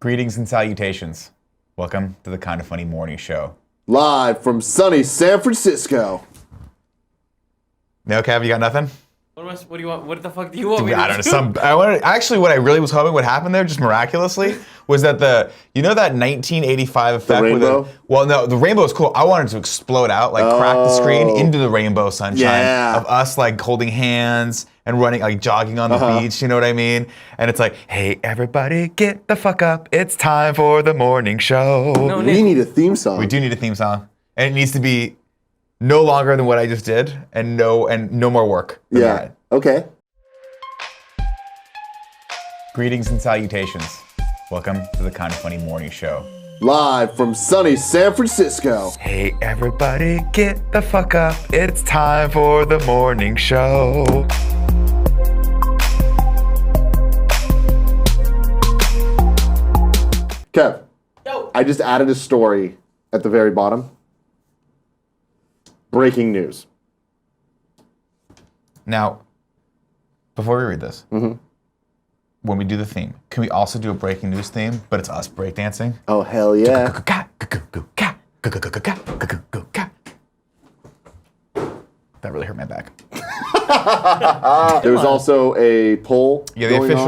Greetings and salutations. Welcome to the Kind of Funny Morning Show. Live from sunny San Francisco. No, Kev, you got nothing? What do you want? What the fuck do you want me to I don't know. Actually, what I really was hoping would happen there, just miraculously, was that that 1985 effect. The rainbow? The rainbow is cool. I wanted to explode out, crack the screen into the rainbow sunshine of us holding hands and running, jogging on the beach. You know what I mean? And it's like, hey, everybody, get the fuck up. It's time for the morning show. No, we need a theme song. We do need a theme song, and it needs to be no longer than what I just did, and no more work. Yeah. Okay. Greetings and salutations. Welcome to the Kind of Funny Morning Show. Live from sunny San Francisco. Hey, everybody, get the fuck up. It's time for the morning show. Kev, Yo. I just added a story at the very bottom. Breaking news. Now, before we read this, when we do the theme, can we also do a breaking news theme, but it's us breakdancing? Oh, hell yeah. That really hurt my back. There was also a poll. Yeah, the going on.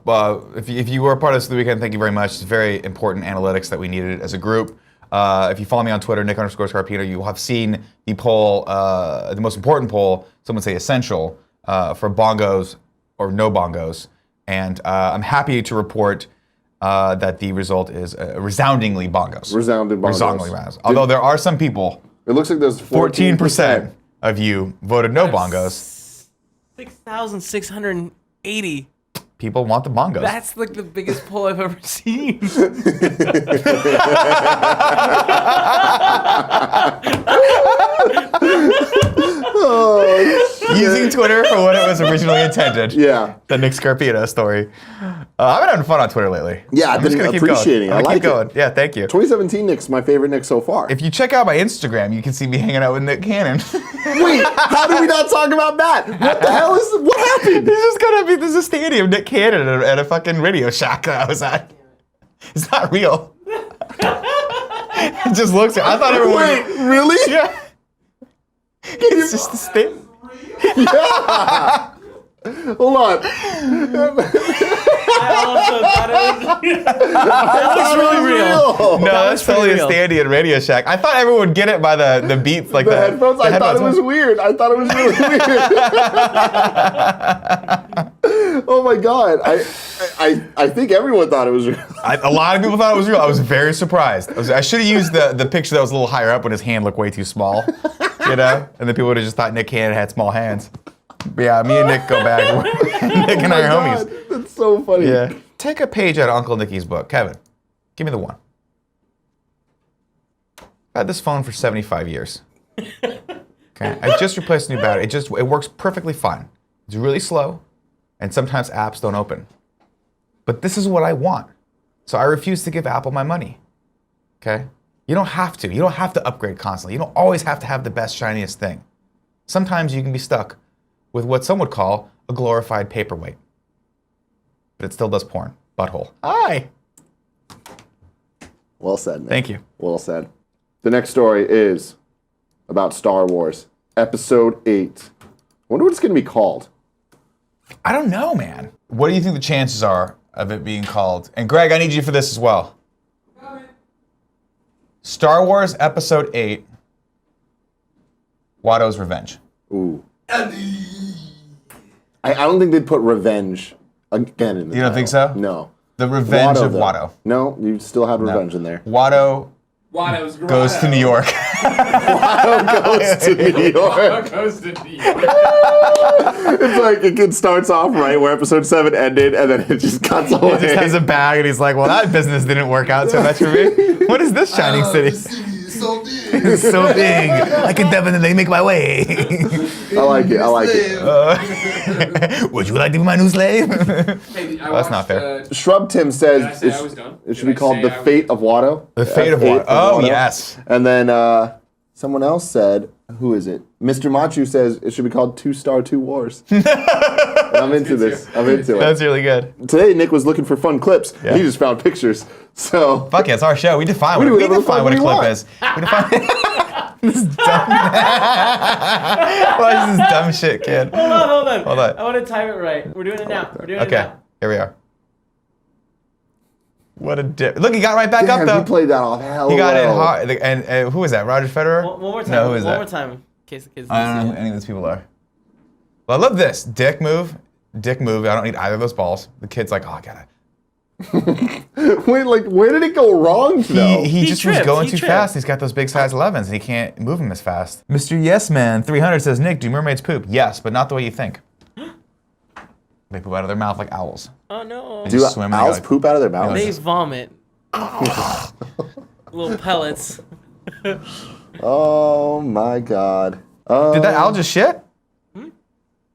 official, if you were a part of this the weekend, thank you very much. It's very important analytics that we needed as a group. If you follow me on Twitter, Nick_Scarpino, you will have seen the poll, the most important poll, some would say essential, for bongos or no bongos. And I'm happy to report that the result is resoundingly bongos. Resounding bongos. Resoundingly bongos. Although there are some people, It looks like there's 14% of you voted no bongos. 6,680. People want the bongos. That's the biggest poll I've ever seen. Using Twitter for what it was originally intended. Yeah. The Nick Scarpino story. I've been having fun on Twitter lately. Yeah, I've been appreciating it. I like keep going. it. Yeah, thank you. 2017 Nick's my favorite Nick so far. If you check out my Instagram, you can see me hanging out with Nick Cannon. Wait, how did we not talk about that? What the hell is, what happened? There's a stadium, Nick Cannon at a fucking Radio Shack that I was at. It's not real. It just looks, I thought everyone. Wait, really? Yeah. It's just a stadium. Yeah. Hold on. I also thought it was. That looks really real. No, that's totally a standee at Radio Shack. I thought everyone would get it by the beats, like The headphones, I thought it was weird. I thought it was really weird. Oh my God. I think everyone thought it was real. A lot of people thought it was real. I was very surprised. I should have used the picture that was a little higher up when his hand looked way too small, and then people would have just thought Nick Cannon had small hands. But yeah, me and Nick go back. Nick and I are homies. That's so funny. Yeah. Take a page out of Uncle Nicky's book. Kevin, give me the one. I've had this phone for 75 years. Okay, I just replaced a new battery. It works perfectly fine. It's really slow, and sometimes apps don't open. But this is what I want. So I refuse to give Apple my money. Okay? You don't have to. You don't have to upgrade constantly. You don't always have to have the best, shiniest thing. Sometimes you can be stuck with what some would call a glorified paperweight. But it still does porn. Butthole. Hi. Well said, Nick. Thank you. Well said. The next story is about Star Wars, Episode 8. I wonder what it's going to be called. I don't know, man. What do you think the chances are of it being called? And Greg, I need you for this as well. Star Wars Episode 8, Watto's Revenge. Ooh. I don't think they'd put revenge again in the You don't think so? No. The Revenge of though. Watto. No, you still have revenge in there. Watto goes to New York. Watto goes to New York. It's like it starts off right where Episode 7 ended, and then it just cuts away. He just has a bag, and he's like, well, that business didn't work out so much for me. What is this shining city? It's so big. It's so big. I can definitely make my way. I like it. I like it. Would you like to be my new slave? Hey, That's not fair. Shrub Tim says Did I say I was done? it should Did be I called say The I was- Fate of Watto. The Fate of Fate Watto. Oh, yes. And then someone else said, who is it? Mr. Machu says it should be called 2 Star 2 Wars. I'm into this. I'm into it. That's really good. Today, Nick was looking for fun clips. Yeah. He just found pictures. So Fuck it, it's our show. We define We what, do whatever the fuck what a we clip want. is. We define This is dumb. Watch this dumb shit, kid. Hold on. Hold on. I want to time it right. We're doing it now. We're doing it Okay, now. here we are. What a dip. Look, he got right back up, damn, though. he played that off hell He got well. in hard. And who was that? Roger Federer? One more time. No, who is One that? more time. In case the kids I don't know didn't who see any of those people are. Well, I love this. Dick move. Dick move. I don't need either of those balls. The kid's like, oh, I got it. Wait, like, where did it go wrong, though? He just was tripped, going he too tripped. fast. He's got those big size 11s, and he can't move them as fast. Mr. Yes Man 300 says, Nick, do mermaids poop? Yes, but not the way you think. They poop out of their mouth like owls. Oh no. They Do just swim and owls they go poop out of their mouths? They vomit. Little pellets. Oh my god. Did that owl just shit?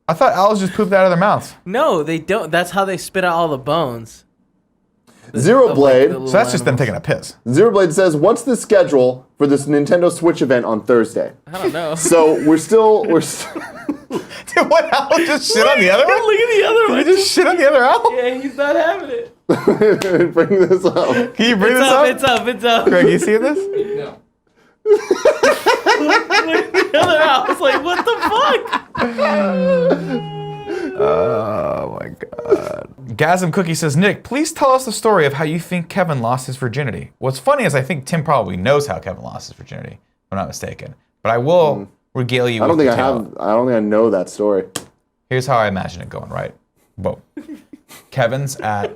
I thought owls just pooped out of their mouths. No, they don't. That's how they spit out all the bones. Zero Blade. So that's just them taking a piss. Zero Blade says, "What's the schedule for this Nintendo Switch event on Thursday?" I don't know. So we're still Dude, what owl just shit on the other one? Look at the other Did one. he just shit on the other owl? Yeah, he's not having it. bring this up. Can you bring It's this up, up? it's up, it's up. Greg, you see this? No. The other house, like, what the fuck? Oh my god. Gasm Cookie says, Nick, please tell us the story of how you think Kevin lost his virginity. What's funny is I think Tim probably knows how Kevin lost his virginity, if I'm not mistaken. But I will regale you I don't with think detail. I don't think I know that story. Here's how I imagine it going, right? Boom. Kevin's at...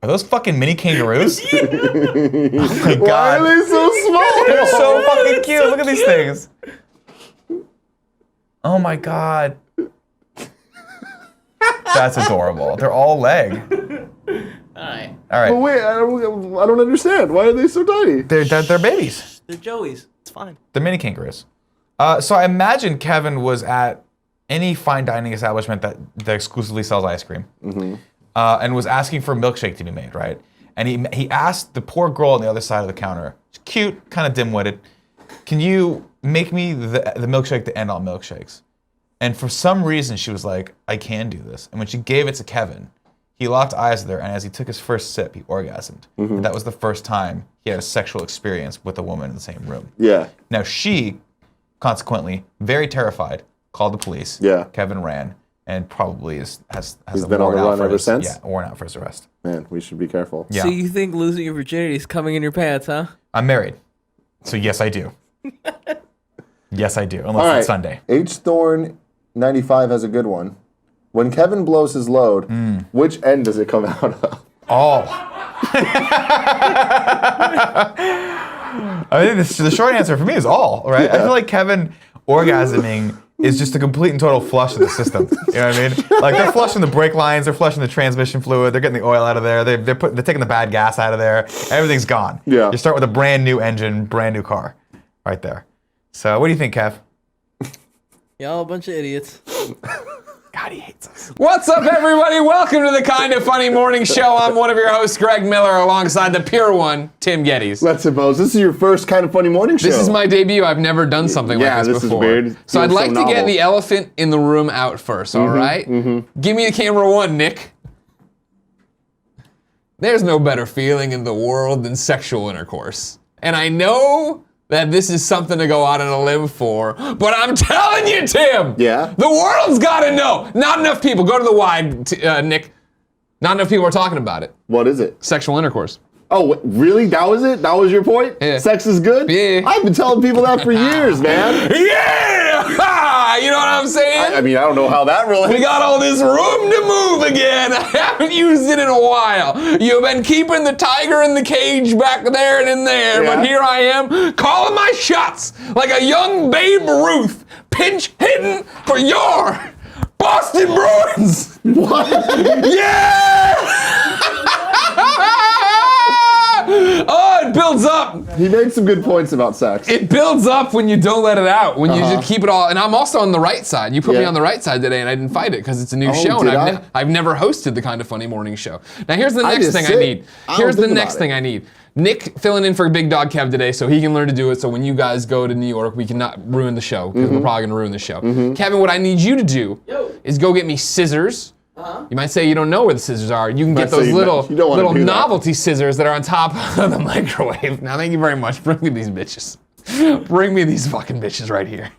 Are those fucking mini kangaroos? Oh my Why god. are they so small? They're so fucking cute. Look at these things. Oh my god. That's adorable. They're all leg. Alright. All right. But wait, I don't understand. Why are they so tiny? They're babies. They're Joey's. It's fine. They're mini kangaroos. So I imagine Kevin was at any fine dining establishment that exclusively sells ice cream, and was asking for a milkshake to be made, right? And he asked the poor girl on the other side of the counter, she's cute, kind of dim-witted, can you make me the milkshake to end all milkshakes? And for some reason, she was like, I can do this. And when she gave it to Kevin, he locked eyes with her, and as he took his first sip, he orgasmed. And that was the first time he had a sexual experience with a woman in the same room. Yeah. Now she, consequently, very terrified, called the police. Yeah. Kevin ran, and probably has He's a been on warrant the out run for ever his- since? Yeah, warrant out for his arrest. Man, we should be careful. Yeah. So you think losing your virginity is coming in your pants, huh? I'm married, so yes, I do. Yes, I do, unless All right. it's Sunday. H Thorn 95 has a good one. When Kevin blows his load, which end does it come out of? All. I think the short answer for me is all, right? I feel like Kevin orgasming is just a complete and total flush of the system. You know what I mean? Like they're flushing the brake lines, they're flushing the transmission fluid, they're getting the oil out of there, they're taking the bad gas out of there. Everything's gone. Yeah. You start with a brand new engine, brand new car, right there. So what do you think, Kev? Y'all a bunch of idiots. God, he hates us. What's up, everybody? Welcome to the Kind of Funny Morning Show. I'm one of your hosts, Greg Miller, alongside the pure one, Tim Geddes. Let's suppose this is your first Kind of Funny Morning Show. This is my debut. I've never done something Yeah, like this this is before. weird. So I'd Feels like so to get novel. the elephant in the room out first, all right? Give me the camera one, Nick. There's no better feeling in the world than sexual intercourse. And I know that this is something to go out on a limb for, but I'm telling you, Tim! Yeah? The world's gotta know! Not enough people, go to the wide, Nick. Not enough people are talking about it. What is it? Sexual intercourse. Oh, really? That was it? That was your point? Yeah. Sex is good? Yeah. I've been telling people that for years, man. Yeah! You know what I'm saying? I mean, I don't know how that really... We got all this room to move again. I haven't used it in a while. You've been keeping the tiger in the cage back there and in there, Yeah. but here I am calling my shots like a young Babe Ruth, pinch hitting for your Boston Bruins. What? Yeah! Oh, it builds up. He made some good points about sex. It builds up when you don't let it out, when you just keep it all. And I'm also on the right side. You put me Yeah. on the right side today, and I didn't fight it because it's a new Oh, show, and did I've never hosted the Kind of Funny Morning Show. Now here's the I next just thing I sit. need. I don't Here's the think next about thing it. I need. Nick filling in for Big Dog Kev today so he can learn to do it, so when you guys go to New York, we cannot ruin the show, because we're probably going to ruin the show. Kevin, what I need you to do is go get me scissors. You might say you don't know where the scissors are. You can get those little novelty scissors that are on top of the microwave. Now, thank you very much. Bring me these bitches. Bring me these fucking bitches right here.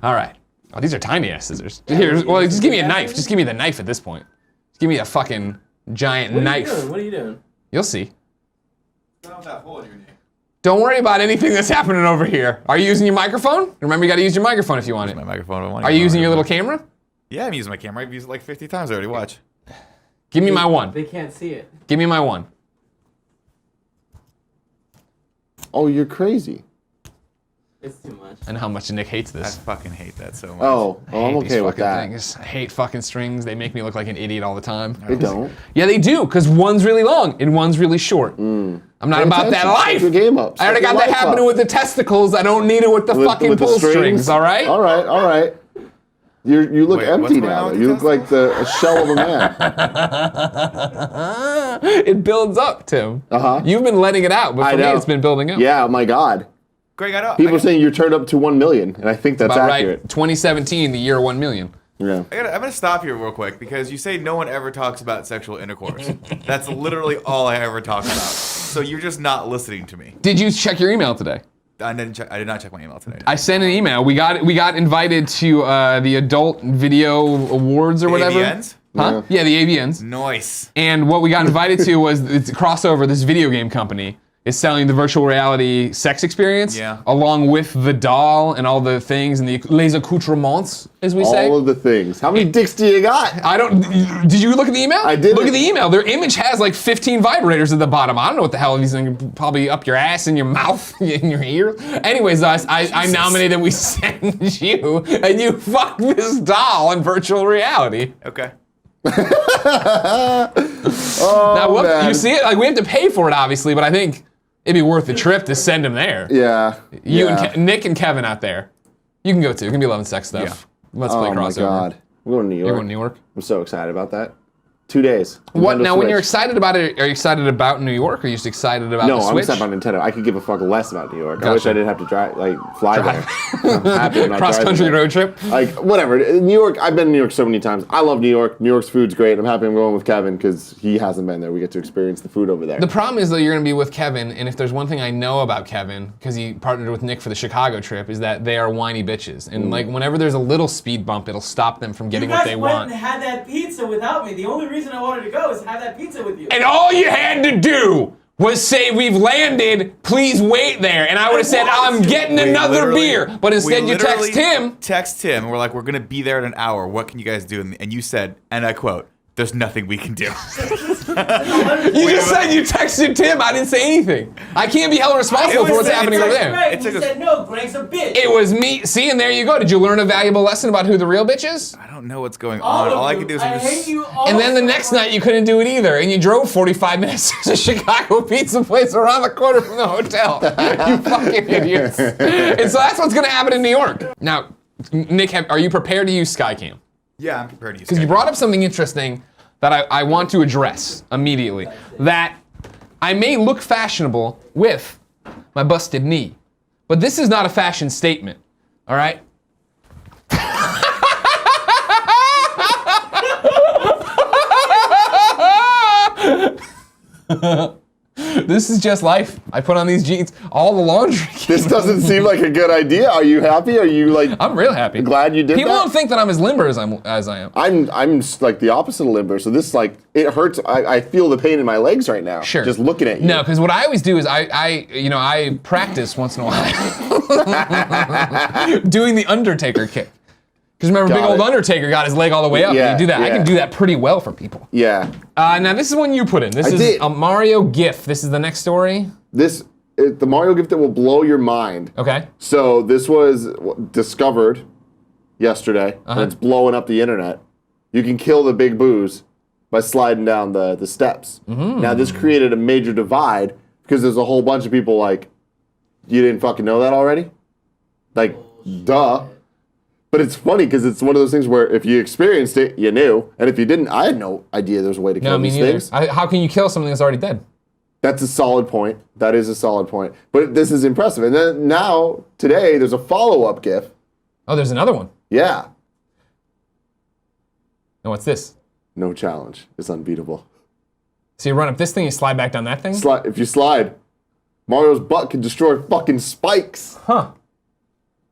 All right. Oh, these are tiny-ass scissors. Here, well, just give me a knife. Just give me the knife at this point. Just give me a fucking giant knife. What are you doing? You'll see. Don't worry about anything that's happening over here. Are you using your microphone? Remember, you got to use your microphone if you want it. My microphone. Are you using your little camera? Yeah, I'm using my camera. I've used it like 50 times already. Watch. Give me my one. They can't see it. Give me my one. Oh, you're crazy. It's too much. I know how much Nick hates I this. fucking hate that so much. Oh, I I'm hate these okay with fucking that. things. I hate fucking strings. They make me look like an idiot all the time. They don't. Yeah, they do, because one's really long and one's really short. I'm not about that life. Step your game up. I already Step got your that life happening up. with the testicles. I don't need it with the fucking With the pull strings, all right? All right, all right. You look Wait, what's empty going now. on with You the look like a shell of a man. It builds up, Tim. You've been letting it out, but I for me, know. it's been building up. Yeah, my God. Greg, I People are saying you're turned up to 1 million, and I think that's About accurate. right. 2017, the year 1 million. Yeah. I'm gonna stop here real quick because you say no one ever talks about sexual intercourse. That's literally all I ever talk about. So you're just not listening to me. Did you check your email today? I did not check my email today. I sent an email. We got invited to the Adult Video Awards or whatever. AVNs? Huh? Yeah, the AVNs. Nice. And what we got invited to was it's a crossover. This video game company is selling the virtual reality sex experience, along with the doll and all the things and the les accoutrements, as we say. All of the things. How many dicks do you got? I don't. Did you look at the email? I did. Look at the email. Their image has like 15 vibrators at the bottom. I don't know what the hell these things. Probably up your ass, in your mouth, in your ear. Anyways, I nominated that we send you and you fuck this doll in virtual reality. Okay. Oh, man. You see it? Like we have to pay for it, obviously, but I think it'd be worth the trip to send him there. Yeah. You yeah. and Nick and Kevin out there. You can go too. It can be loving sex stuff. Yeah. Let's play Oh my crossover. God. We're going to New York. You're going to New York? I'm so excited about that. 2 days. What Nintendo now? When you're Switch. excited about it, are you excited about New York? Or are you just excited about No, the I'm Switch? excited about Nintendo. I could give a fuck less about New York. I Gotcha. wish I didn't have to fly there. I'm happy I'm not Cross driving country there. road trip. Like, whatever. New York, I've been to New York so many times. I love New York. New York's food's great. I'm happy I'm going with Kevin because he hasn't been there. We get to experience the food over there. The problem is though you're gonna be with Kevin, and if there's one thing I know about Kevin, because he partnered with Nick for the Chicago trip, is that they are whiny bitches. And like whenever there's a little speed bump, it'll stop them from getting what they went want. and had that pizza without me. The only reason I wanted to go is have that pizza with you. And all you had to do was say, "We've landed, please wait there." And I would have said, "I'm getting another beer." But instead you text him. Text him, and we're like, we're going to be there in an hour. What can you guys do? And you said, and I quote, "There's nothing we can do." You just said you texted Tim. I didn't say anything. I can't be held responsible for what's happening over there. Greg, It took he us- said no. Greg's a bitch. It was me. See, and there you go. Did you learn a valuable lesson about who the real bitch is? I don't know what's going All on. of All I you. can do is I just- hate you all. And then the next night you couldn't do it either, and you drove 45 minutes to a Chicago pizza place around the corner from the hotel. You fucking idiots. And so that's what's gonna happen in New York. Now, Nick, are you prepared to use Skycam? Yeah, I'm prepared to use Because you Skype. brought up something interesting that I want to address immediately. That I may look fashionable with my busted knee, but this is not a fashion statement, all right? This is just life. I put on these jeans. All the laundry. This doesn't seem like a good idea. Are you happy? Are you like I'm real happy. glad you did People that? don't think that I'm as limber as I am. I'm like the opposite of limber. So this like it hurts. I feel the pain in my legs right now. Sure. Just looking at you. No, because what I always do is I practice once in a while doing the Undertaker kick. Because remember, Got big old it. Undertaker got his leg all the way up. Yeah, and you do that. I yeah. can do that pretty well for people. Yeah. Now this is one you put in. This I is did. a Mario GIF. This is the next story. The Mario gift that will blow your mind. Okay. So this was discovered yesterday, and it's blowing up the internet. You can kill the big boos by sliding down the steps. Now this created a major divide because there's a whole bunch of people like, you didn't fucking know that already? Like, duh. But it's funny because it's one of those things where if you experienced it, you knew, and if you didn't, I had no idea there was a way to kill No, me these neither. things. How can you kill something that's already dead? That's a solid point. That is a solid point. But this is impressive. And then now, today, there's a follow-up GIF. Oh, there's another one. Yeah. And what's this? No challenge. It's unbeatable. So you run up this thing, you slide back down that thing? If you slide, Mario's butt can destroy fucking spikes. Huh.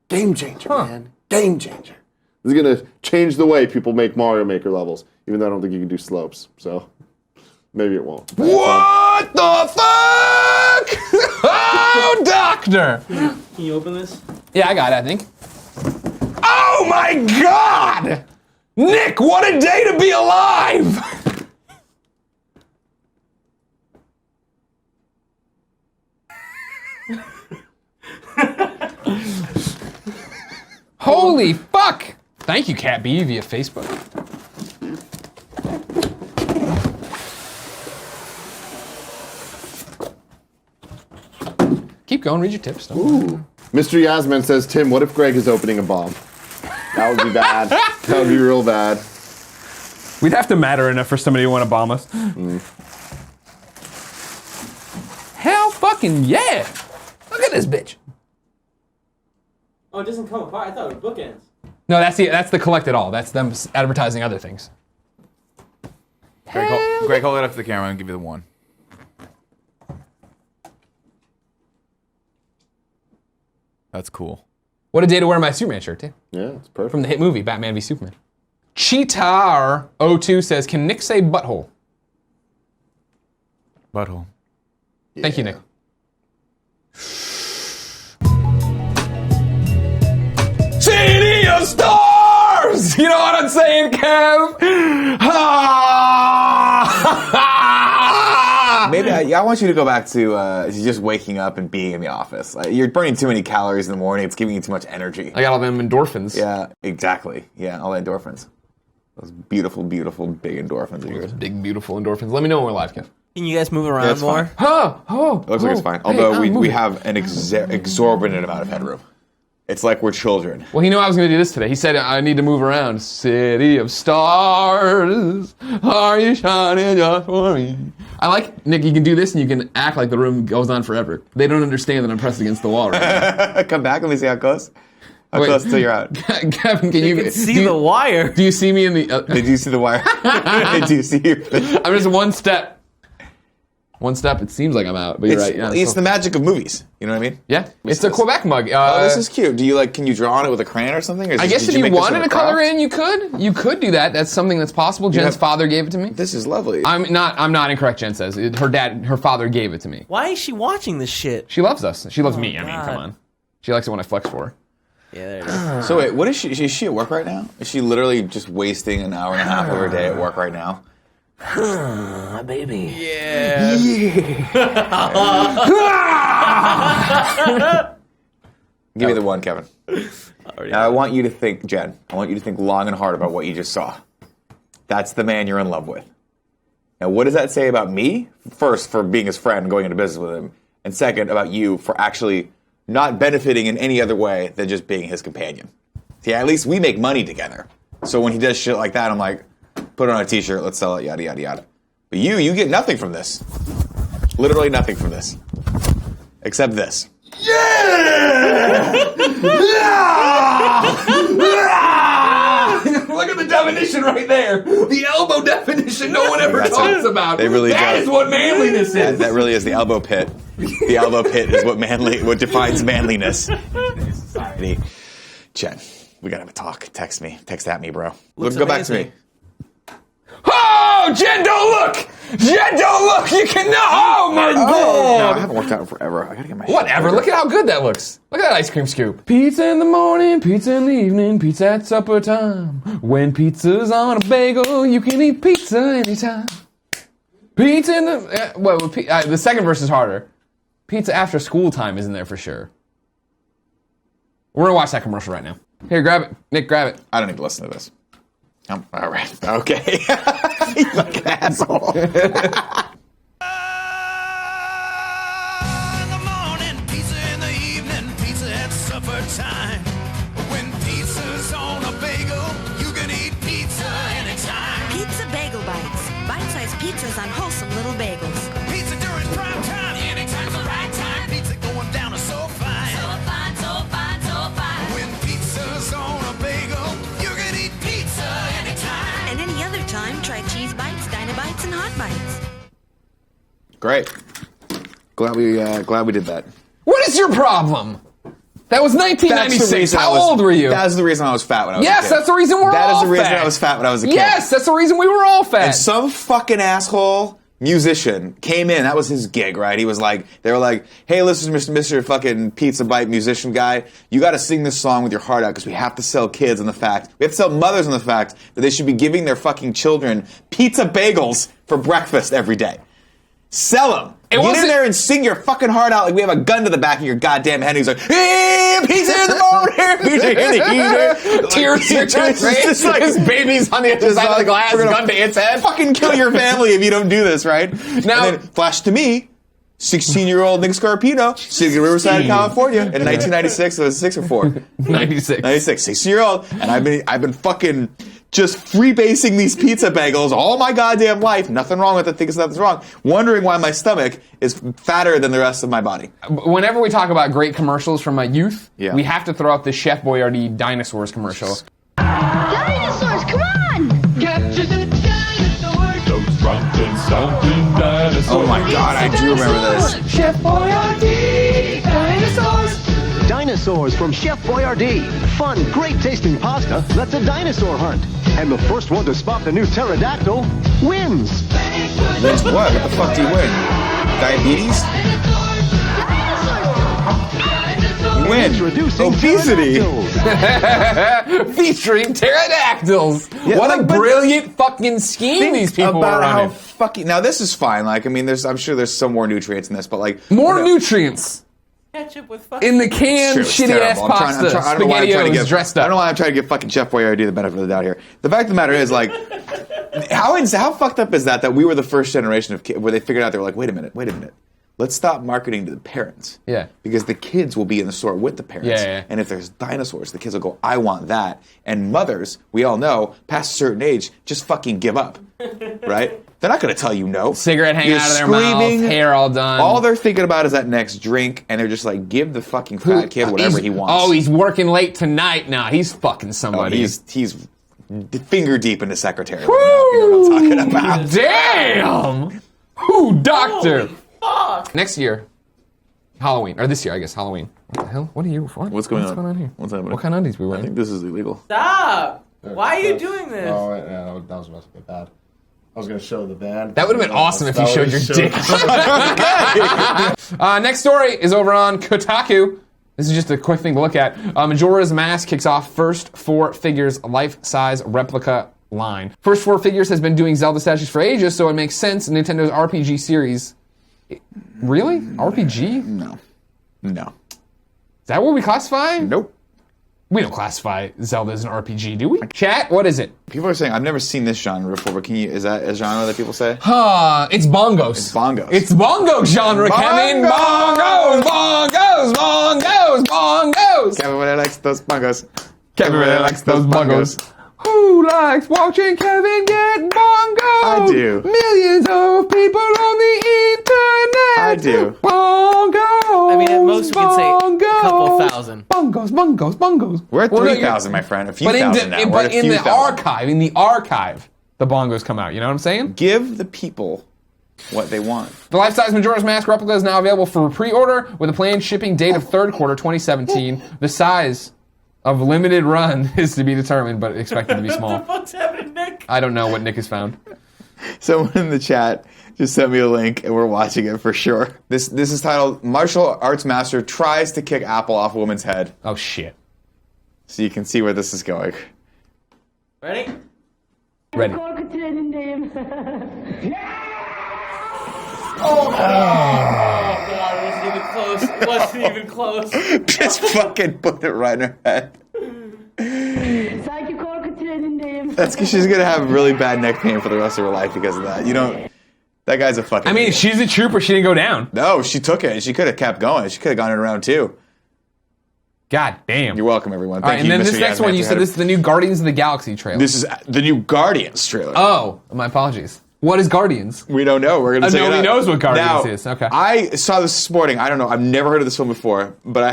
Game changer, man. Game changer. This is going to change the way people make Mario Maker levels, even though I don't think you can do slopes. So maybe it won't. What the fuck? Oh, doctor! Can you open this? Yeah, I got it, I think. Oh my God! Nick, what a day to be alive! Holy fuck! Thank you, Cat B, via Facebook. Keep going, read your tips. Don't Mr. Yasman says, Tim, what if Greg is opening a bomb? That would be bad. That would be real bad. We'd have to matter enough for somebody to want to bomb us. Hell fucking yeah! Look at this bitch. Oh, it doesn't come apart. I thought it was bookends. No, that's the collect it all. That's them advertising other things. Greg, hold it up to the camera and give you the one. That's cool. What a day to wear my Superman shirt, too. Yeah, it's perfect. From the hit movie, Batman v Superman. Cheetar02 says, can Nick say butthole? Butthole. Thank you, Nick. City of Stars! You know what I'm saying, Kev? Maybe I want you to go back to just waking up and being in the office. You're burning too many calories in the morning. It's giving you too much energy. I got all them endorphins. Yeah, exactly. Yeah, all the endorphins. Those beautiful, beautiful, big endorphins of yours. Big, beautiful endorphins. Let me know when we're live, Kev. Can you guys move around it's more? fine. It looks like it's fine. Although we have an exorbitant amount of headroom. It's like we're children. Well, he knew I was going to do this today. He said, I need to move around. City of Stars, are you shining just for me? I like, Nick, you can do this and you can act like the room goes on forever. They don't understand that I'm pressed against the wall right now. Come back, let me see how close. How close till you're out? Kevin, can you See the wire. Do you see me in the... Did you see the wire? Did you see your... I'm just one step. One step, it seems like I'm out, but you're right. Yeah, it's the magic of movies. You know what I mean? Yeah, it's a Quebec mug. Oh, this is cute. Do you can you draw on it with a crayon or something? Or I guess if you wanted to color in, you could. You could do that. That's something that's possible. Jen's father gave it to me. This is lovely. I'm not incorrect. Jen says her father gave it to me. Why is she watching this shit? She loves us. She loves me. God. I mean, come on. She likes it when I flex for her. Yeah, there it is. So wait, what is she? Is she at work right now? Is she literally just wasting an hour and a half of her day at work right now? Baby. Yeah. Give me the one, Kevin. Now, I want you to think, Jen. I want you to think long and hard about what you just saw. That's the man you're in love with. Now, what does that say about me? First, for being his friend and going into business with him. And second, about you for actually not benefiting in any other way than just being his companion. See, at least we make money together. So when he does shit like that, I'm like, put it on a t-shirt, let's sell it, yada, yada, yada. But you get nothing from this. Literally nothing from this. Except this. Yeah! Look at the definition right there. The elbow definition no one ever talks about. They really That don't. is what manliness is. That really is the elbow pit. The elbow pit is what defines manliness in today's society. Jen, we gotta have a talk. Text me. Text at me, bro. Go back to me. Oh, Jen, don't look! Jen, don't look! You cannot! Oh my No, I God! haven't worked out in forever. I gotta get my shit Whatever, together. look at how good that looks. Look at that ice cream scoop. Pizza in the morning, pizza in the evening, pizza at supper time. When pizza's on a bagel, you can eat pizza anytime. Pizza in the... the second verse is harder. Pizza after school time is in there for sure. We're gonna watch that commercial right now. Here, grab it. Nick, grab it. I don't need to listen to this. All right. Okay. You like an asshole. In the morning, pizza in the evening, pizza at supper time. When pizza's on a bagel, you can eat pizza anytime. Pizza Bagel Bites. Bite-sized pizzas on wholesome little bagels. Pizza during prime mates. Great. Glad we did that. What is your problem? That was 1996. How old were you? That was the reason I was fat when I was a kid. Yes, that's the reason we're all fat. That is the reason I was fat when I was a kid. Yes, that's the reason we were all fat. And some fucking asshole musician came in. That was his gig, right? He was like, they were like, hey, listen, Mr. fucking Pizza Bite musician guy, you got to sing this song with your heart out because we have to sell kids on the fact, we have to sell mothers on the fact that they should be giving their fucking children pizza bagels for breakfast every day. Sell them. Get in there and sing your fucking heart out like we have a gun to the back of your goddamn head. He's like, hey, pizza in the morning, pizza in the heater. Tears are just like his baby's on the other side of the glass, gun to its head. Fucking kill your family if you don't do this, right? Now, and then flash to me, 16-year-old Nick Scarpino, sitting in Riverside, California, in 1996. It was 6 or 4. 96. 96. 16-year-old, and I've been fucking just freebasing these pizza bagels all my goddamn life. Nothing wrong with it. Thinking nothing's wrong. Wondering why my stomach is fatter than the rest of my body. Whenever we talk about great commercials from my youth, Yeah. we have to throw out the Chef Boyardee dinosaurs commercial. Dinosaurs, come on! Capture the dinosaurs. Those romping, stomping dinosaurs. Oh my god, I do remember this. Chef Boyardee dinosaurs. Dinosaurs from Chef Boyardee. Fun, great tasting pasta that's a dinosaur hunt. And the first one to spot the new pterodactyl wins. Wins what? What the fuck do you win? Diabetes? You win. Introducing Obesity. pterodactyls. Featuring pterodactyls. Yeah, what like, a but brilliant fucking scheme these people about are how running. fucking. Now this is fine. Like, I mean, I'm sure there's some more nutrients in this, but like More nutrients Ketchup with fucking... in the canned True, it's shitty ass terrible. pasta. I don't know why I'm trying to give SpaghettiOs dressed I up. don't know why I'm trying to give fucking Chef Boyardee the benefit of the doubt here. The fact of the matter is, like, how fucked up is that we were the first generation of kids where they figured out, they were like, wait a minute. Let's stop marketing to the parents. Yeah. Because the kids will be in the store with the parents. Yeah. And if there's dinosaurs, the kids will go, I want that. And mothers, we all know, past a certain age, just fucking give up. Right? They're not going to tell you no. Cigarette hanging You're out of their screaming. mouth, hair all done. All they're thinking about is that next drink, and they're just like, give the fucking fat kid whatever he wants. Oh, he's working late tonight. Nah, he's fucking somebody. He's finger deep in the secretary. Right now, you know what I'm talking about. Damn! Who, doctor? Holy fuck! Next year, Halloween. Or this year, I guess, Halloween. What the hell? What are you for? What's going on? What's going on here? What's happening? What kind of undies we I wearing? think this is illegal. Stop! Why are you doing this? Oh, wait, yeah, that was about to get bad. I was going to show the band. That would have been awesome if you That showed would've your dick. Next story is over on Kotaku. This is just a quick thing to look at. Majora's Mask kicks off first 4 figures life-size replica line. First 4 figures has been doing Zelda statues for ages, so it makes sense Nintendo's RPG series. Really? RPG? No. Is that what we classify? Nope. We don't classify Zelda as an RPG, do we? Chat, what is it? People are saying, I've never seen this genre before, but is that a genre that people say? It's bongos. It's bongos. It's bongo genre, Kevin. Bongos, bongos, bongos, bongos. Kevin really likes those bongos. Kevin really likes those bongos. Who likes watching Kevin get bongos? I do. Millions of people on the internet. I do. Bongos. I mean, at most we can say a couple bongos. thousand. Bongos, bongos, bongos. We're at Well, no, 3,000, my friend. A few But thousand now. We're but at a in few the thousand. archive, the bongos come out. You know what I'm saying? Give the people what they want. The life-size Majora's Mask replica is now available for pre-order with a planned shipping date of 3rd quarter 2017. The size of limited run is to be determined, but expected to be What small. the fuck's happening, Nick? I don't know what Nick has found. Someone in the chat just sent me a link, and we're watching it for sure. This is titled "Martial Arts Master Tries to Kick Apple Off Woman's Head," Oh shit. so you can see where this is going. Ready? Ready. Oh god, it wasn't even close. It wasn't even close. Just fucking put it right in her head. That's because she's gonna have really bad neck pain for the rest of her life because of that. You don't. That guy's a fucking. I mean, idiot. she's a trooper. She didn't go down. No, she took it. She could have kept going. She could have gone in round 2. God damn. You're welcome, everyone. All right, Thank and you, then Mr. this next one, you said this is the new Guardians of the Galaxy trailer. This is the new Guardians trailer. Oh, my apologies. What is Guardians? We don't know. We're gonna. Nobody knows what Guardians is. Okay. I saw this morning. I don't know. I've never heard of this film before, but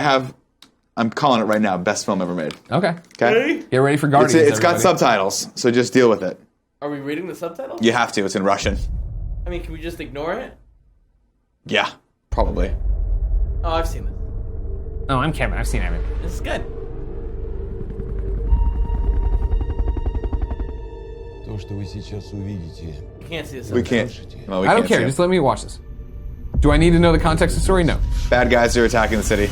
I'm calling it right now. Best film ever made. Okay. Okay. Get ready for Guardians. It's got everybody. subtitles, so just deal with it. Are we reading the subtitles? You have to. It's in Russian. I mean, can we just ignore it? Yeah, probably. Oh, I've seen this. Oh, I'm Kevin. I've seen everything. This is good. То, что вы сейчас увидите, You can't see this. We can't. Well, we I don't can't care. see 'em. Just let me watch this. Do I need to know the context of the story? No. Bad guys are attacking the city.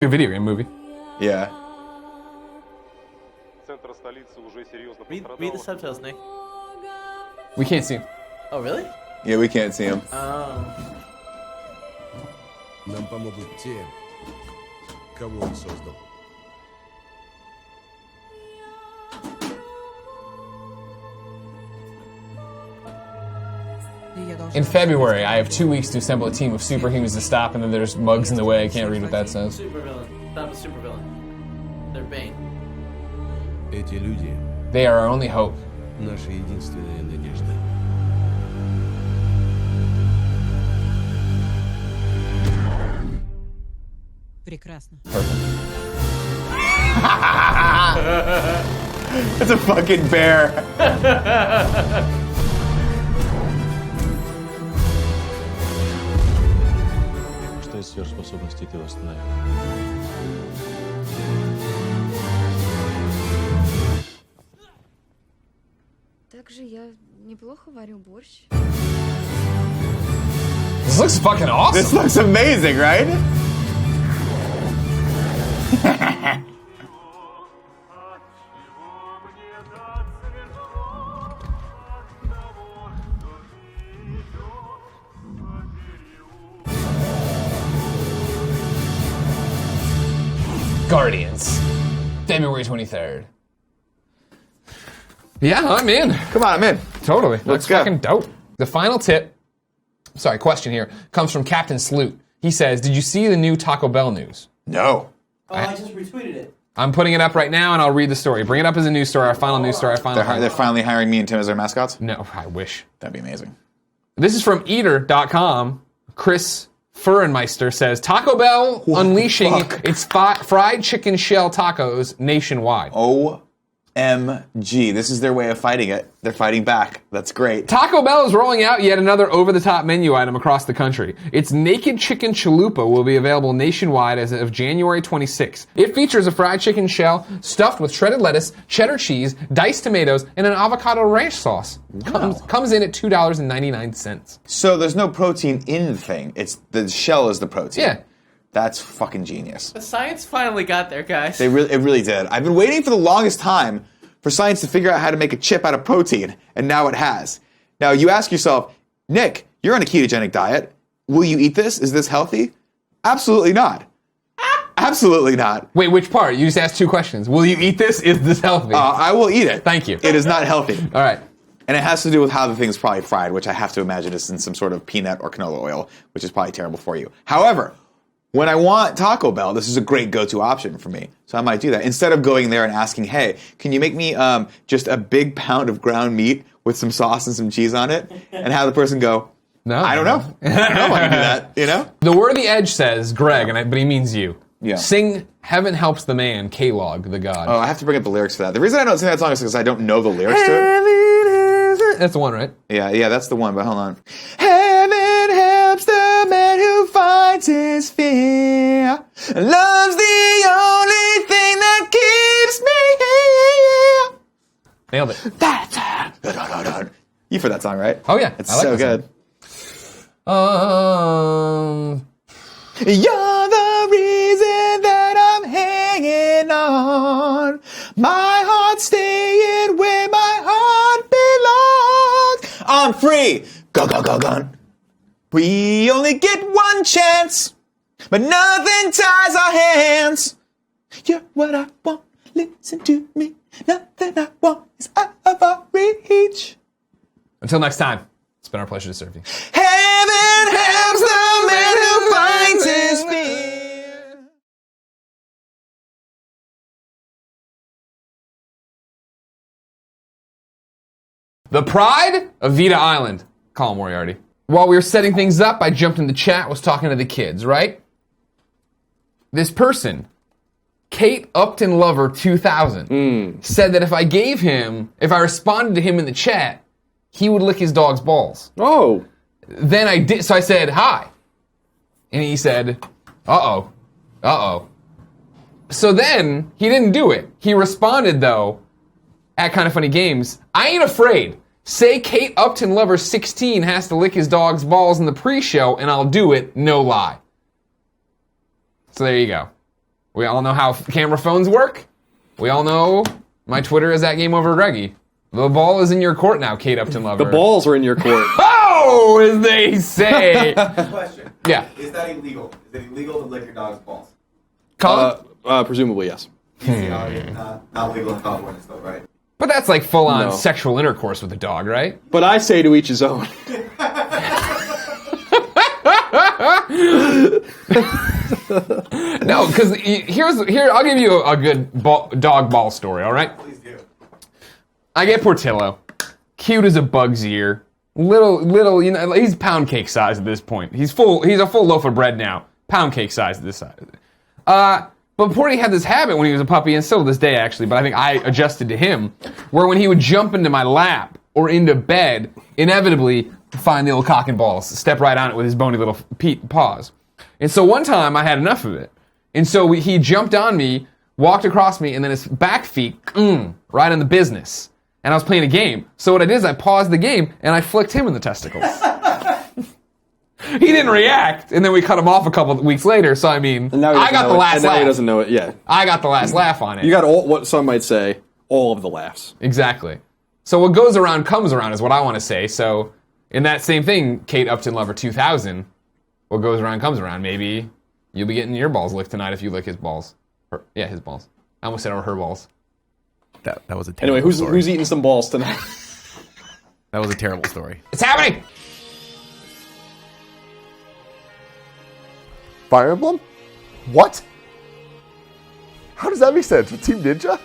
A video game movie. Yeah. Read the subtitles, Nick. We can't see him. Oh, really? Yeah, we can't see him. нам помогут те, кого он создал. In February, I have 2 weeks to assemble a team of superhumans to stop, and then there's mugs in the way. I can't read what that says. Super villain. That was super villain. They're Bane. Эти люди They are our only hope. — наша единственная надежда. Прекрасно. It's a fucking bear. Что из сверхспособностей ты восстановил? Также я неплохо варю борщ. This looks fucking awesome. This looks amazing, right? Guardians. February 23rd. Yeah, I'm in. Come on, I'm in. Totally. Let's That's go. fucking dope. The final question here, comes from Captain Sloot. He says, did you see the new Taco Bell news? No. Oh, I just retweeted it. I'm putting it up right now, and I'll read the story. Bring it up as a news story, our final news story, our final... They're finally hiring me and Tim as their mascots? No, I wish. That'd be amazing. This is from Eater.com. Chris Furenmeister says, Taco Bell unleashing its fried chicken shell tacos nationwide. OMG. This is their way of fighting it. They're fighting back. That's great. Taco Bell is rolling out yet another over-the-top menu item across the country. Its Naked Chicken Chalupa will be available nationwide as of January 26th. It features a fried chicken shell stuffed with shredded lettuce, cheddar cheese, diced tomatoes, and an avocado ranch sauce. Comes in at $2.99. So there's no protein in the thing. It's the shell is the protein. Yeah. That's fucking genius. The science finally got there, guys. It really did. I've been waiting for the longest time for science to figure out how to make a chip out of protein, and now it has. Now you ask yourself, Nick, you're on a ketogenic diet. Will you eat this? Is this healthy? Absolutely not. Absolutely not. Wait, which part? You just asked two questions. Will you eat this? Is this healthy? I will eat it. Thank you. It is not healthy. All right. And it has to do with how the thing's probably fried, which I have to imagine is in some sort of peanut or canola oil, which is probably terrible for you. However, when I want Taco Bell, this is a great go-to option for me. So I might do that. Instead of going there and asking, hey, can you make me just a big pound of ground meat with some sauce and some cheese on it? And have the person go, No. I don't know. I don't know if I can do that, you know? The Worthy Edge says, Greg, but he means you. Yeah. Sing Heaven Helps the Man, K-Log, the God. Oh, I have to bring up the lyrics for that. The reason I don't sing that song is because I don't know the lyrics to it. That's the one, right? Yeah, that's the one, but hold on. Heaven helps the man who finds his fear. Love's the only thing that keeps me here. Nailed it. That's You've heard that song, right? Oh, yeah. It's I like so that good. You're the reason that I'm hanging on. My heart's staying where my heart belongs. I'm free. Go, go, go, gone. We only get one chance, but nothing ties our hands. You're what I want. Listen to me. Nothing I want is out of our reach. Until next time, it's been our pleasure to serve you. Heaven helps the man who finds his fear. The Pride of Vita Island. Colin Moriarty. while we were setting things up, I jumped in the chat, was talking to the kids, right? This person, Kate Upton Lover 2000, said that if I responded to him in the chat, he would lick his dog's balls. Oh. Then I did, so I said, hi. And he said, uh-oh. So then, he didn't do it. He responded, though, at Kind of Funny Games, I ain't afraid. Say Kate Upton Lover 16 has to lick his dog's balls in the pre-show, and I'll do it, no lie. So there you go. We all know how camera phones work. We all know my Twitter is @GameOverGreggy. The ball is in your court now, Kate Upton Lover. The balls are in your court. Oh, as they say. Question. Yeah. Is that illegal? Is it illegal to lick your dog's balls? Colin? Presumably, yes. Not legal in California still, right? But that's like full-on sexual intercourse with a dog, right? But I say to each his own. No, because here I'll give you a good dog ball story. All right. Please do. I get Portillo, cute as a bug's ear, little. You know, he's pound cake size at this point. He's a full loaf of bread now. Pound cake size at this size. But Porty had this habit when he was a puppy, and still to this day actually. But I think I adjusted to him, where when he would jump into my lap or into bed, inevitably find the old cock and balls, step right on it with his bony little paws. And so one time I had enough of it. And so he jumped on me, walked across me, and then his back feet, right on the business. And I was playing a game. So what I did is I paused the game, and I flicked him in the testicles. He didn't react, and then we cut him off a couple of weeks later, so I mean, I got the last laugh. And now he doesn't know it, yeah. I got the last laugh on it. You got what some might say, all of the laughs. Exactly. So what goes around comes around is what I want to say. So in that same thing, Kate Upton Lover 2000, what goes around comes around. Maybe you'll be getting your balls licked tonight if you lick his balls. His balls. I almost said her balls. That was a terrible Anyway, story. who's eating some balls tonight? That was a terrible story. It's happening! Fire Emblem? What? How does that make sense? With Team Ninja?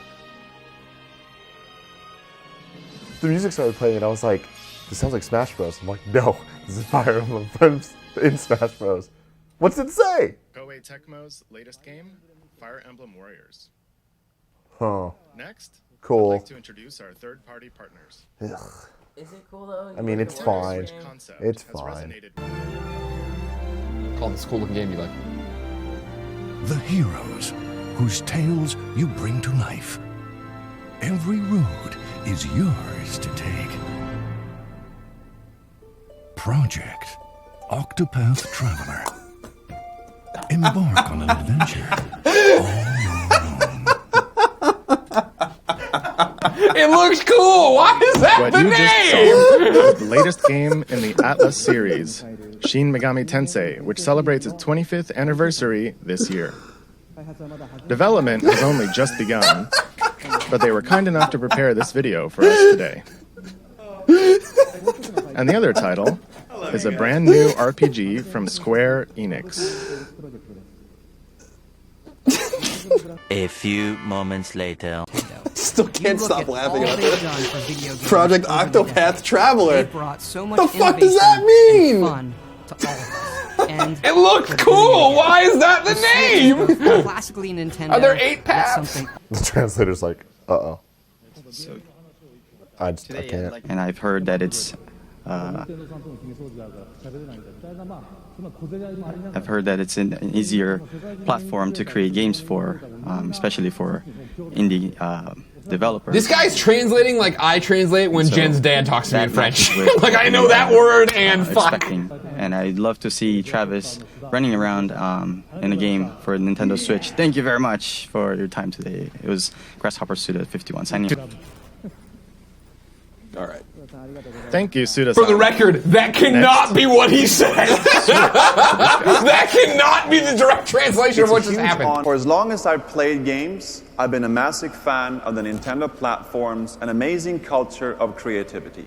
The music started playing and I was like, this sounds like Smash Bros. I'm like, no, this is Fire Emblem in Smash Bros. What's it say? Koei Tecmo's latest game, Fire Emblem Warriors. Huh. Next, Cool. I'd like to introduce our third-party partners. Ugh. Is it cool though? I mean, it's fine. It's fine. Call this cool looking game you like. The heroes whose tales you bring to life. Every road is yours to take. Project Octopath Traveler. Embark on an adventure all your own. It looks cool! Why is that What the you name? just saw is the latest game in the Atlas series, Shin Megami Tensei, which celebrates its 25th anniversary this year. Development has only just begun, but they were kind enough to prepare this video for us today. And the other title is a brand new RPG from Square Enix. A few moments later. Still can't stop laughing at this. Project Octopath Traveler. The fuck does that mean? It looks cool! Why is that the name? Classically Nintendo. Are there 8 paths? The translator's like, uh-oh. I can't. And I've heard that it's an easier platform to create games for, especially for indie developers. This guy's translating like I translate when Jen's dad talks to me in French. with Like I know that word and fuck. expecting. And I'd love to see Travis running around in a game for Nintendo Switch. Thank you very much for your time today. It was Grasshopper Suda 51 signing. All right. Thank you, Suda. For the record, that cannot be what he said. That cannot be the direct translation of what just happened. For as long as I've played games, I've been a massive fan of the Nintendo platforms, an amazing culture of creativity.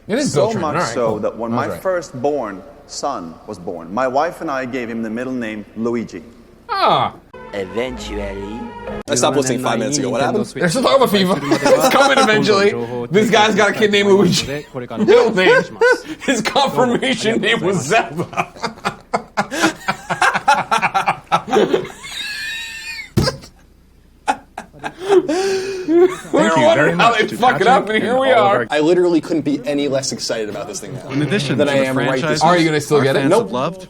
It is so Beltran. much All right, so cool. that when my firstborn son was born, my wife and I gave him the middle name Luigi. Ah. eventually. I stopped listening 5 minutes ago. What happened? There's a talk about FIFA. It's coming eventually. This guy's got a kid named Luigi. Middle name. His confirmation name was Zelda. We were wondering how they fuck it up, and here we are. I literally couldn't be any less excited about this thing now. In addition than to I the am right franchise, this Are you going to still get it? Nope. Loved.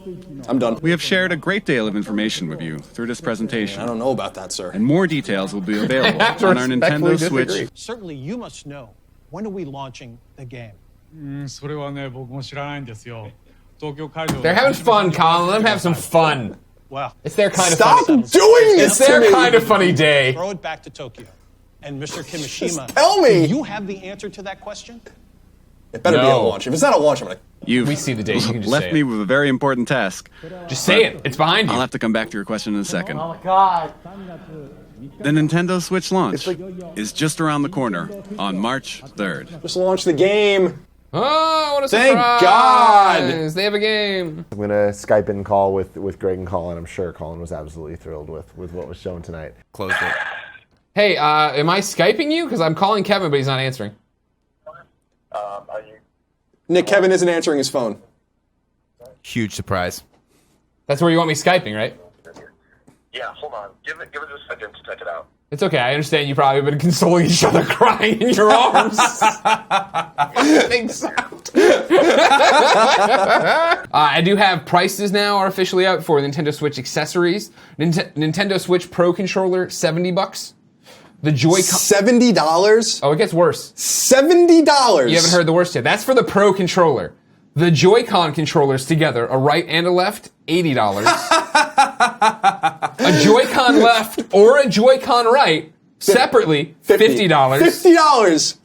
I'm done. We have shared a great deal of information with you through this presentation. I don't know about that, sir. And more details will be available on our Nintendo Switch. Certainly you must know. When are we launching the game? They're having fun, Colin. Let them have some fun. Wow. It's their kind Stop of funny. doing this It's their to me. kind of funny day. Throw it back to Tokyo. And Mr. Kimishima, tell me. Do you have the answer to that question? It better be a launch. If it's not a launch, I'm like, We see the date. You can just left say me it. with a very important task. Just say it. It's behind you. I'll have to come back to your question in a second. Oh my God. The Nintendo Switch launch is just around the corner on March 3rd. just launch the game. Oh, what a Thank surprise! God. They have a game. I'm gonna Skype and call with Greg and Colin. I'm sure Colin was absolutely thrilled with what was shown tonight. Closed it. Hey, am I Skyping you? Because I'm calling Kevin, but he's not answering. Nick, Kevin isn't answering his phone. Huge surprise. That's where you want me Skyping, right? Yeah, hold on. Give it a second to check it out. It's okay. I understand you probably have been consoling each other crying in your arms. Big sound. I do have prices now are officially out for Nintendo Switch accessories. Nintendo Switch Pro controller, $70. The Joy-Con... $70? Oh, it gets worse. $70? You haven't heard the worst yet. That's for the Pro controller. The Joy-Con controllers together, a right and a left, $80. A Joy-Con left or a Joy-Con right, separately, $50. $50.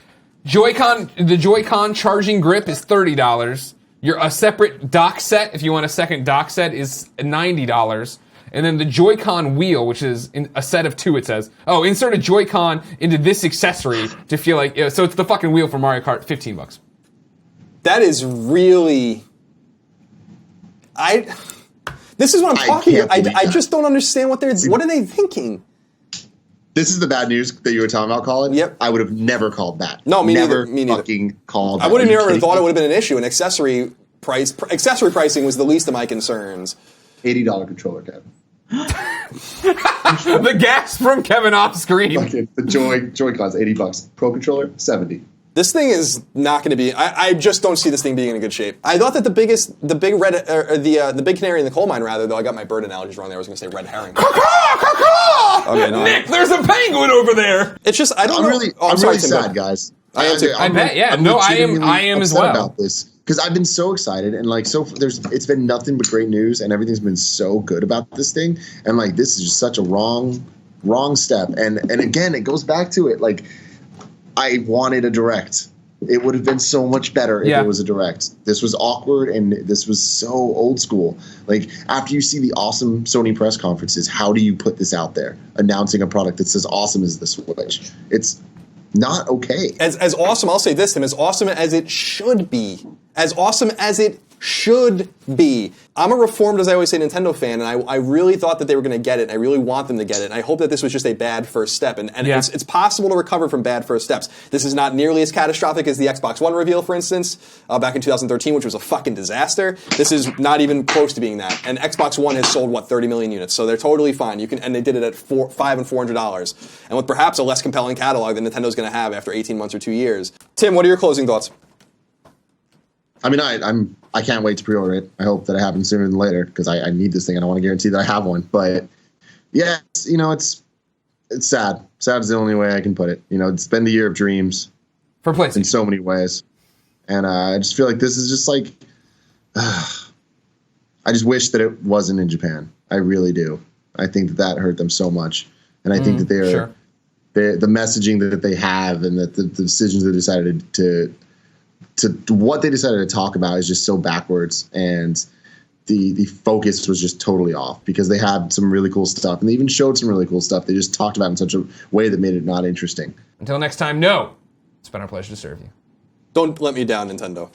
The Joy-Con charging grip is $30. A separate dock set, if you want a second dock set, is $90. And then the Joy-Con wheel, which is a set of 2, it says. Oh, insert a Joy-Con into this accessory to feel like... So it's the fucking wheel for Mario Kart, $15. That is really... This is what I'm talking about. I just don't understand what are they thinking? This is the bad news that you were talking about, Colin. Yep. I would have never called that. No, me never neither. Me neither. Fucking called. I would have never thought it would have been an issue. An accessory pricing was the least of my concerns. $80 controller, Kevin. The gas from Kevin off screen. The Joy-Cons, $80. Pro controller, $70. This thing is not going to be. I just don't see this thing being in good shape. I thought that the big canary in the coal mine, rather. Though I got my bird analogies wrong there. I was going to say red herring. Okay, no, Nick, there's a penguin over there. It's just I don't know. I'm really sad, guys. I bet. Yeah. No, I am as well. About this because I've been so excited and it's been nothing but great news and everything's been so good about this thing and this is just such a wrong step and again it goes back to it I wanted a direct. It would have been so much better if it was a direct. This was awkward and this was so old school. After you see the awesome Sony press conferences, how do you put this out there? Announcing a product that's as awesome as the Switch. It's not okay. As awesome, I'll say this, Tim, as awesome as it should be. As awesome as it should be. I'm a reformed, as I always say, Nintendo fan, and I really thought that they were going to get it, and I really want them to get it, and I hope that this was just a bad first step, and it's possible to recover from bad first steps. This is not nearly as catastrophic as the Xbox One reveal, for instance, back in 2013, which was a fucking disaster. This is not even close to being that, and Xbox One has sold, 30 million units, so they're totally fine. And they did it at $500 and $400, and with perhaps a less compelling catalog than Nintendo's going to have after 18 months or 2 years. Tim, what are your closing thoughts? I mean, I can't wait to pre-order it. I hope that it happens sooner than later because I need this thing and I want to guarantee that I have one. But yeah, it's sad. Sad is the only way I can put it. It's been the year of dreams for PlayStation in so many ways, and I just feel like this is just I just wish that it wasn't in Japan. I really do. I think that hurt them so much, and I think that the messaging that they have and that the decisions they decided to what they decided to talk about is just so backwards, and the focus was just totally off because they had some really cool stuff and they even showed some really cool stuff. They just talked about it in such a way that made it not interesting. Until next time, no. It's been our pleasure to serve you. Don't let me down, Nintendo.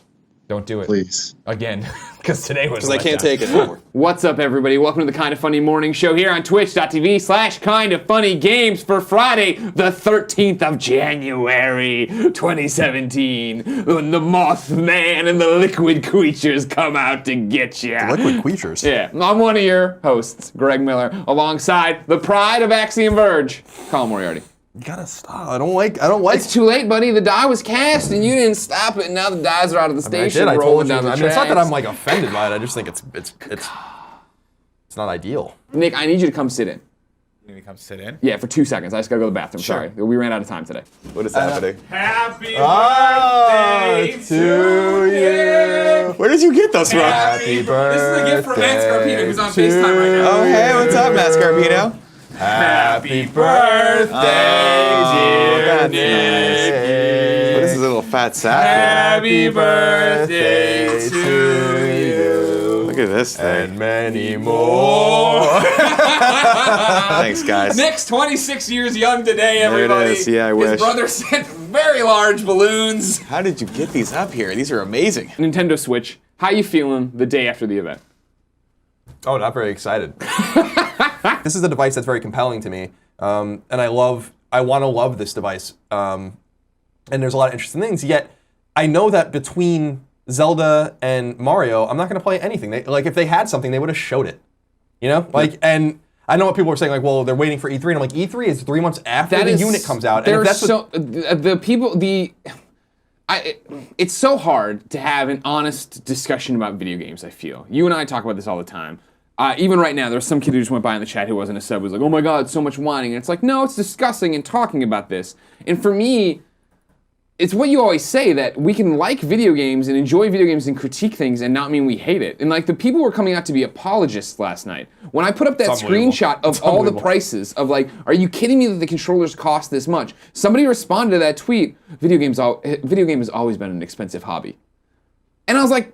Don't do it. Please. Again, because today was. Because I can't take it anymore. What's up, everybody? Because today was. Because I can't take it anymore. What's up, everybody? Welcome to the Kind of Funny Morning Show here on Twitch.tv/KindOfFunnyGames for Friday, the 13th of January, 2017. When the Mothman and the Liquid Creatures come out to get ya. Liquid Creatures? Yeah. I'm one of your hosts, Greg Miller, alongside the pride of Axiom Verge, Colin Moriarty. You gotta stop. I don't like. It's too late, buddy. The die was cast, and you didn't stop it. And now the dies are out of the station. I rolling told you. down the I mean, it's not that tracks. I'm like offended by it. I just think it's not ideal. Nick, I need you to come sit in. You need me to come sit in? Yeah, for 2 seconds. I just gotta go to the bathroom. Sure. Sorry, we ran out of time today. What is happening? Happy birthday to you. Where did you get this from? Happy birthday. This is a gift from Matt Scarpino, who's on FaceTime right now. Oh, hey, what's up, Matt Scarpino? Happy birthday, dear Nick. What is this little fat sack? Happy birthday to you. Look at this thing. And many more. Thanks, guys. Nick's 26 years young today, There it everybody. is. Yeah, I His wish. brother sent very large balloons. How did you get these up here? These are amazing. Nintendo Switch, how you feeling the day after the event? Oh, not very excited. This is a device that's very compelling to me, and I want to love this device. And there's a lot of interesting things. Yet, I know that between Zelda and Mario, I'm not going to play anything. If they had something, they would have showed it. You know, and I know what people are saying, like, well, they're waiting for E3, and I'm like, E3 is 3 months after the unit comes out. And if that's it's so hard to have an honest discussion about video games, I feel. You and I talk about this all the time. Even right now, there's some kid who just went by in the chat who wasn't a sub, who was like, oh my god, so much whining. And it's like, no, it's discussing and talking about this. And for me, it's what you always say, that we can like video games and enjoy video games and critique things and not mean we hate it. And like, the people were coming out to be apologists last night. When I put up that screenshot of all the prices of like, are you kidding me that the controllers cost this much? Somebody responded to that tweet, video game has always been an expensive hobby. And I was like,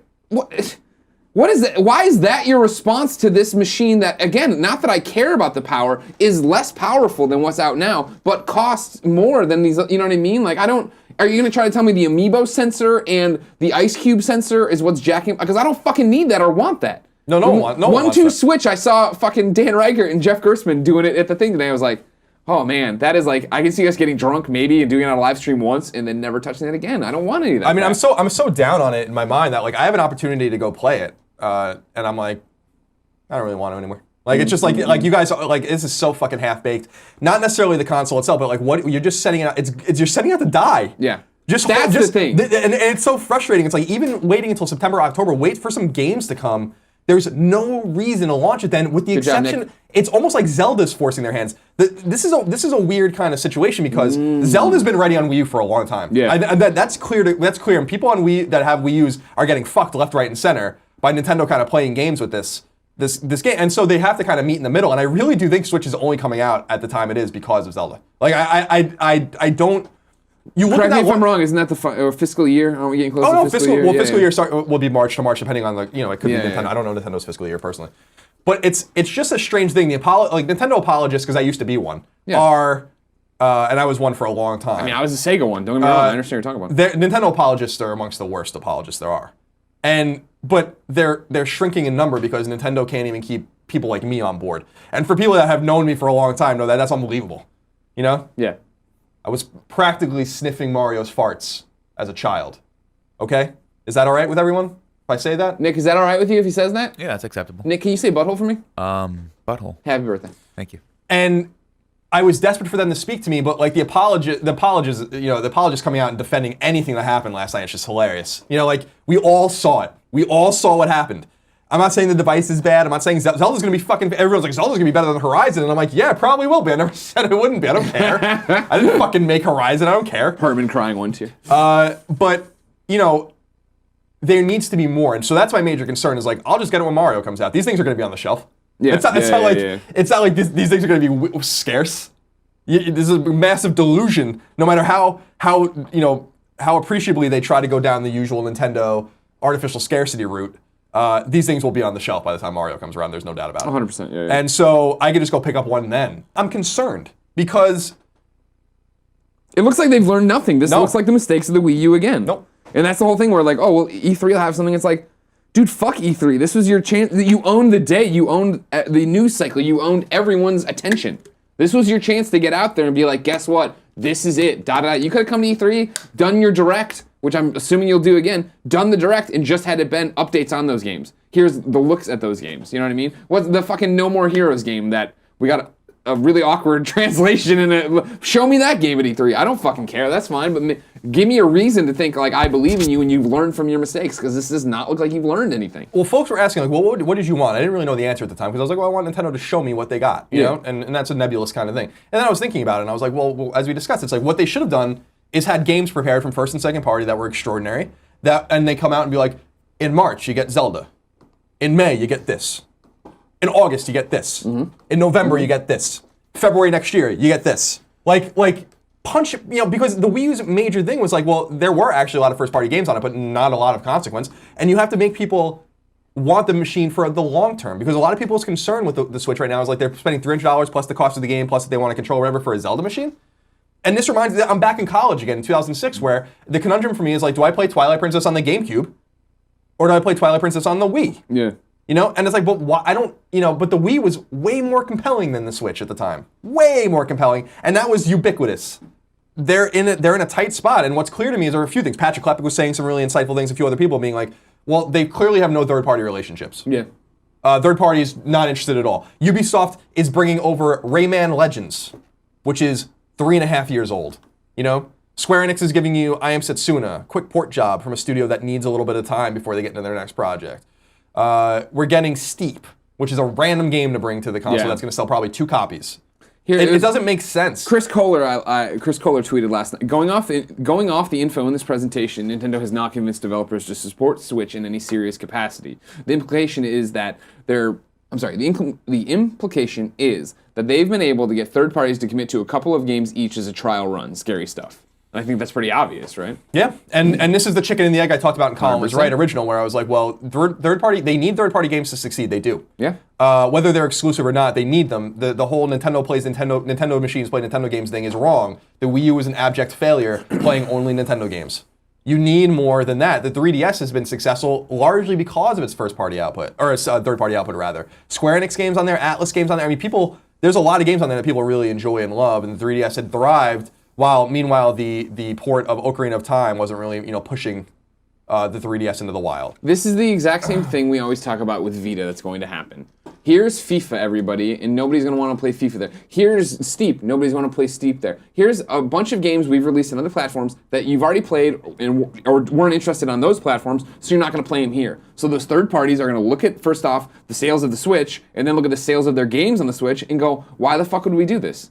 what is that? Why is that your response to this machine that, again, not that I care about the power, is less powerful than what's out now, but costs more than these, you know what I mean? Like, are you gonna try to tell me the Amiibo sensor and the Ice Cube sensor is what's jacking? Because I don't fucking need that or want that. No one wants that. 1-2 Switch, I saw fucking Dan Reichert and Jeff Gerstmann doing it at the thing today. I was like, oh man, that is like, I can see us getting drunk maybe and doing it on a live stream once and then never touching it again. I don't want any of that. I mean, I'm so down on it in my mind that like I have an opportunity to go play it, and I'm like, I don't really want to anymore. Like it's just like you guys like this is so fucking half baked. Not necessarily the console itself, but like what you're just setting out. You're setting out to die. Yeah. That's the thing. And it's so frustrating. It's like even waiting until September, October, wait for some games to come. There's no reason to launch it then, with the exception. It's almost like Zelda's forcing their hands. This is a weird kind of situation because Zelda's been ready on Wii U for a long time. Yeah. That's clear. That's clear. And people on Wii that have Wii U's are getting fucked left, right, and center by Nintendo kind of playing games with this game. And so they have to kind of meet in the middle. And I really do think Switch is only coming out at the time it is because of Zelda. Like I don't. You look Correct at me that if I'm wrong. Isn't that the fiscal year? Aren't we getting close to fiscal year? Well, fiscal year will be March to March, depending on it could be Nintendo. I don't know Nintendo's fiscal year personally, but it's just a strange thing. Nintendo apologists, because I used to be one, are, and I was one for a long time. I mean, I was a Sega one. Don't get me wrong. I understand what you're talking about. Nintendo apologists are amongst the worst apologists there are, but they're shrinking in number because Nintendo can't even keep people like me on board. And for people that have known me for a long time, know that that's unbelievable. You know? Yeah. I was practically sniffing Mario's farts as a child. Okay? Is that all right with everyone if I say that? Nick, is that all right with you if he says that? Yeah, that's acceptable. Nick, can you say butthole for me? Butthole. Happy birthday. Thank you. And I was desperate for them to speak to me, but like the apologists coming out and defending anything that happened last night, it's just hilarious. You know, like we all saw it. We all saw what happened. I'm not saying the device is bad. I'm not saying Zelda's gonna be fucking. Everyone's like, Zelda's gonna be better than Horizon, and I'm like, yeah, it probably will be. I never said it wouldn't be. I don't care. I didn't fucking make Horizon. I don't care. Herman crying one too. But you know, there needs to be more, and so that's my major concern. Is like, I'll just get it when Mario comes out. These things are gonna be on the shelf. Yeah, it's not like these things are gonna be scarce. This is a massive delusion. No matter how appreciably they try to go down the usual Nintendo artificial scarcity route. These things will be on the shelf by the time Mario comes around. There's no doubt about it. 100%, yeah. And so I could just go pick up one then. I'm concerned because it looks like they've learned nothing. This looks like the mistakes of the Wii U again. Nope. And that's the whole thing where like, oh, well, E3 will have something. It's like, dude, fuck E3. This was your chance. You owned the day. You owned the news cycle. You owned everyone's attention. This was your chance to get out there and be like, guess what? This is it. You could have come to E3, done your direct, which I'm assuming you'll do again, done the direct and just had it been updates on those games. Here's the looks at those games. You know what I mean? What's the fucking No More Heroes game that we got a really awkward translation in it? Show me that game at E3. I don't fucking care. That's fine. But give me a reason to think like I believe in you and you've learned from your mistakes, because this does not look like you've learned anything. Well, folks were asking like, well, what did you want? I didn't really know the answer at the time because I was like, well, I want Nintendo to show me what they got, you know, and that's a nebulous kind of thing. And then I was thinking about it, and I was like, well, as we discussed, it's like what they should have done is had games prepared from first and second party that were extraordinary. And they come out and be like, in March you get Zelda, in May you get this, in August you get this, in November you get this, February next year you get this. Like punch, you know, because the Wii U's major thing was like, well, there were actually a lot of first party games on it, but not a lot of consequence. And you have to make people want the machine for the long term, because a lot of people's concern with the Switch right now is like they're spending $300 plus the cost of the game, plus if they want to control whatever for a Zelda machine. And this reminds me that I'm back in college again in 2006, where the conundrum for me is like, do I play Twilight Princess on the GameCube, or do I play Twilight Princess on the Wii? Yeah. You know, and it's like, but why? I don't, you know, but the Wii was way more compelling than the Switch at the time. Way more compelling, and that was ubiquitous. They're in a tight spot, and what's clear to me is there are a few things. Patrick Klepek was saying some really insightful things, a few other people being like, well, they clearly have no third-party relationships. Yeah. Third parties, not interested at all. Ubisoft is bringing over Rayman Legends, which is 3.5 years old. You know, Square Enix is giving you I Am Setsuna, quick port job from a studio that needs a little bit of time before they get into their next project. We're getting Steep, which is a random game to bring to the console that's going to sell probably 2 copies. It doesn't make sense. Chris Kohler tweeted last night, going off the info in this presentation, Nintendo has not convinced developers to support Switch in any serious capacity. The implication is that the implication is that they've been able to get third parties to commit to a couple of games each as a trial run. Scary stuff. I think that's pretty obvious, right? Yeah, and this is the chicken and the egg I talked about in Colin was right original, where I was like, well, third party, they need third party games to succeed. They do. Yeah. Whether they're exclusive or not, they need them. The whole Nintendo machines play Nintendo games thing is wrong. The Wii U is an abject failure playing only Nintendo games. You need more than that. The 3DS has been successful largely because of its first party output, or its third party output rather. Square Enix games on there, Atlas games on there. I mean, there's a lot of games on there that people really enjoy and love, and the 3DS had thrived. Meanwhile, the port of Ocarina of Time wasn't really, pushing the 3DS into the wild. This is the exact same thing we always talk about with Vita that's going to happen. Here's FIFA, everybody, and nobody's going to want to play FIFA there. Here's Steep, nobody's going to play Steep there. Here's a bunch of games we've released on other platforms that you've already played or weren't interested on those platforms, so you're not going to play them here. So those third parties are going to look at, first off, the sales of the Switch, and then look at the sales of their games on the Switch and go, why the fuck would we do this?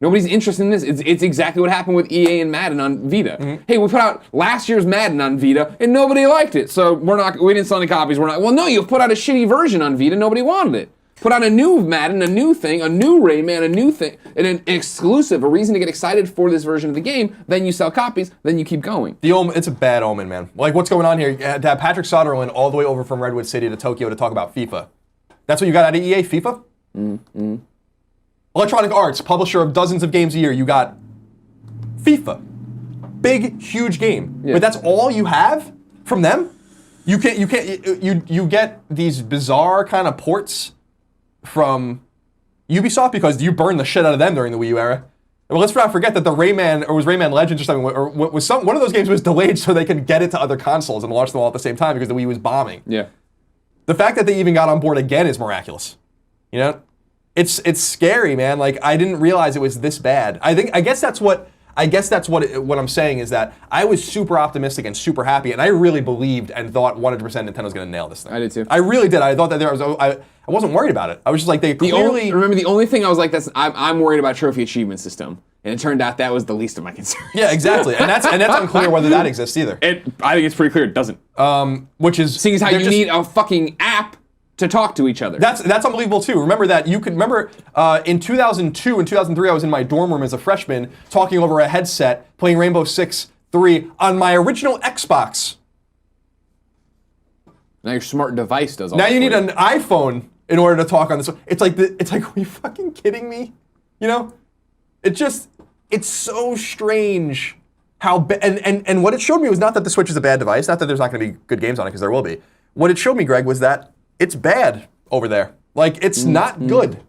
Nobody's interested in this. It's exactly what happened with EA and Madden on Vita. Mm-hmm. Hey, we put out last year's Madden on Vita, and nobody liked it. So we didn't sell any copies. Well, no, you put out a shitty version on Vita, nobody wanted it. Put out a new Madden, a new thing, a new Rayman, a new thing, and an exclusive, a reason to get excited for this version of the game. Then you sell copies, then you keep going. It's a bad omen, man. Like, what's going on here? To have Patrick Soderlund all the way over from Redwood City to Tokyo to talk about FIFA. That's what you got out of EA, FIFA? Mm-hmm. Electronic Arts, publisher of dozens of games a year, you got FIFA. Big, huge game. Yeah. But that's all you have from them? You get these bizarre kind of ports from Ubisoft because you burned the shit out of them during the Wii U era. Well, let's not forget that the Rayman, or was Rayman Legends or something, or one of those games was delayed so they could get it to other consoles and launch them all at the same time because the Wii was bombing. Yeah. The fact that they even got on board again is miraculous. You know? It's scary, man. Like, I didn't realize it was this bad. I guess that's what I'm saying is that I was super optimistic and super happy, and I really believed and thought 100% Nintendo's gonna nail this thing. I did too. I really did. I thought that I wasn't worried about it. I was just like, remember the only thing I was like, I'm worried about trophy achievement system. And it turned out that was the least of my concerns. Yeah, exactly. And that's unclear whether that exists either. I think it's pretty clear it doesn't. Which is seeing as how you need a fucking app to talk to each other. That's unbelievable too. Remember that in 2002 and 2003, I was in my dorm room as a freshman talking over a headset playing Rainbow Six 3 on my original Xbox. Now your smart device does all now that. Now you need an iPhone in order to talk on this. It's like, are you fucking kidding me? You know? It's so strange And what it showed me was not that the Switch is a bad device, not that there's not going to be good games on it, because there will be. What it showed me, Greg, was that it's bad over there. Like, it's not good.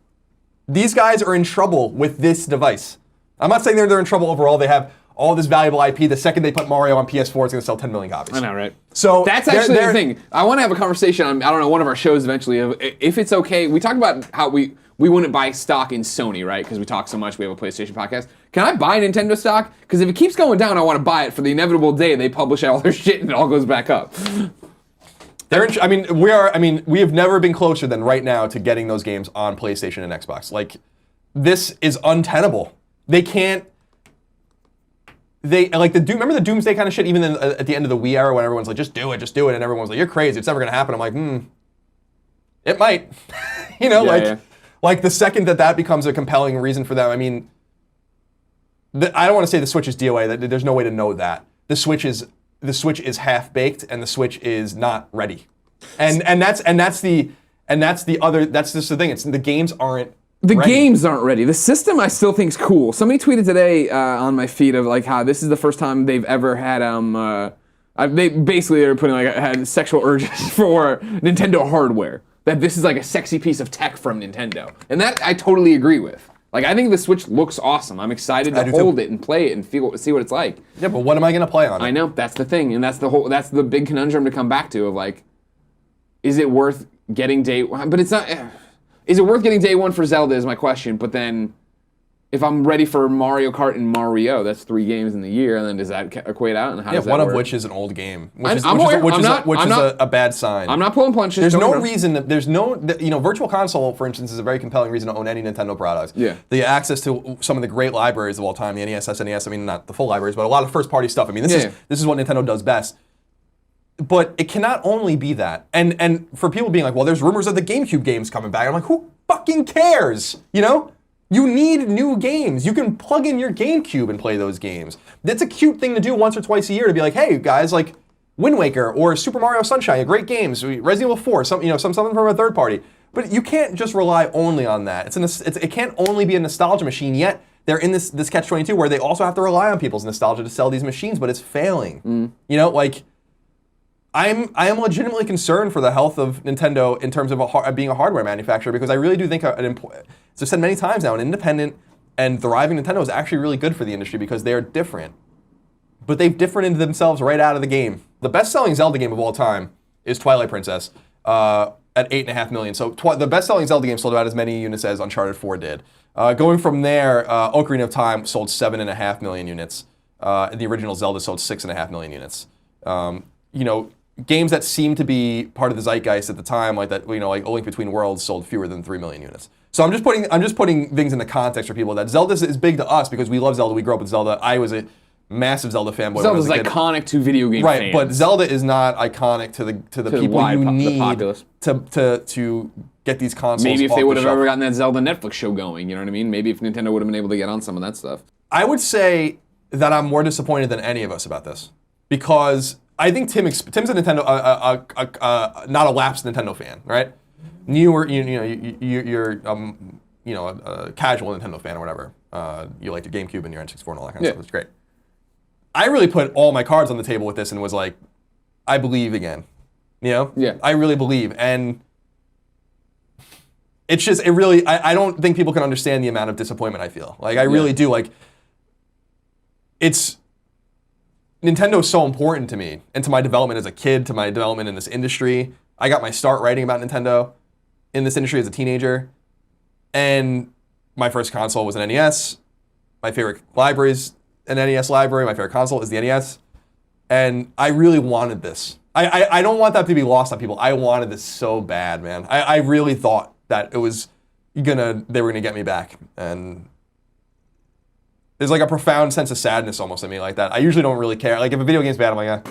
These guys are in trouble with this device. I'm not saying they're in trouble overall. They have all this valuable IP. The second they put Mario on PS4, it's going to sell 10 million copies. I know, right? So that's actually the thing. I want to have a conversation on, I don't know, one of our shows eventually, of if it's okay. We talked about how we wouldn't buy stock in Sony, right? Because we talk so much. We have a PlayStation podcast. Can I buy Nintendo stock? Because if it keeps going down, I want to buy it for the inevitable day they publish all their shit and it all goes back up. We have never been closer than right now to getting those games on PlayStation and Xbox. Like, this is untenable. They can't. Remember the Doomsday kind of shit, even at the end of the Wii era when everyone's like, just do it, and everyone's like, you're crazy, it's never gonna happen. I'm like, it might. Like the second that becomes a compelling reason for them, I mean, I don't want to say the Switch is DOA, there's no way to know that. The Switch is half-baked and the Switch is not ready. And that's just the thing, it's the games aren't The ready. games aren't ready. The system I still think is cool. Somebody tweeted today on my feed of like how this is the first time they've ever had they were putting had sexual urges for Nintendo hardware. That this is like a sexy piece of tech from Nintendo, and that I totally agree with. Like, I think the Switch looks awesome. I'm excited to hold it and play it and see what it's like. Yeah, but what am I going to play on it? I know, that's the thing, and that's the big conundrum to come back to of like, is it worth getting day one? But it's not. Is it worth getting day one for Zelda is my question, but then if I'm ready for Mario Kart and Mario, that's 3 games in the year, and then does that equate out? And how does that one work? of which is an old game, which I'm is aware. a bad sign. I'm not pulling punches. There's no reason Virtual Console, for instance, is a very compelling reason to own any Nintendo products. Yeah. The access to some of the great libraries of all time, the NES, SNES, I mean, not the full libraries, but a lot of first-party stuff. I mean, this is what Nintendo does best. But it cannot only be that. And for people being like, well, there's rumors of the GameCube games coming back. I'm like, who fucking cares? You know? You need new games. You can plug in your GameCube and play those games. That's a cute thing to do once or twice a year to be like, hey, guys, like Wind Waker or Super Mario Sunshine, great games. Resident Evil 4, something from a third party. But you can't just rely only on that. It can't only be a nostalgia machine, yet they're in this catch-22 where they also have to rely on people's nostalgia to sell these machines, but it's failing. You know, like, I am legitimately concerned for the health of Nintendo in terms of being a hardware manufacturer, because I really do think, as I've said many times now, an independent and thriving Nintendo is actually really good for the industry because they're different. But they've differentiated themselves right out of the game. The best-selling Zelda game of all time is Twilight Princess at 8.5 million. So the best-selling Zelda game sold about as many units as Uncharted 4 did. Going from there, Ocarina of Time sold 7.5 million units. The original Zelda sold 6.5 million units. Games that seem to be part of the zeitgeist at the time, like that, like A Link Between Worlds, sold fewer than 3 million units. So I'm just putting things into context for people that Zelda is big to us because we love Zelda. We grew up with Zelda. I was a massive Zelda fanboy. Zelda's iconic to video game fans. fans. But Zelda is not iconic to the people you need to get these consoles. Maybe if off they would the have shelf. ever gotten that Zelda Netflix show going, you know what I mean? Maybe if Nintendo would have been able to get on some of that stuff. I would say that I'm more disappointed than any of us about this because I think Tim's a Nintendo, not a lapsed Nintendo fan, right? You're a casual Nintendo fan or whatever. You like your GameCube and your N64 and all that kind of stuff. It's great. I really put all my cards on the table with this and was like, I believe again. Yeah. I really believe, and it's just I don't think people can understand the amount of disappointment I feel. Like I really do. Like Nintendo is so important to me and to my development as a kid, to my development in this industry. I got my start writing about Nintendo in this industry as a teenager. And my first console was an NES. My favorite library is an NES library. My favorite console is the NES. And I really wanted this. I don't want that to be lost on people. I wanted this so bad, man. I really thought that they were gonna get me back. And there's like a profound sense of sadness almost in me like that. I usually don't really care. Like if a video game's bad, I'm like,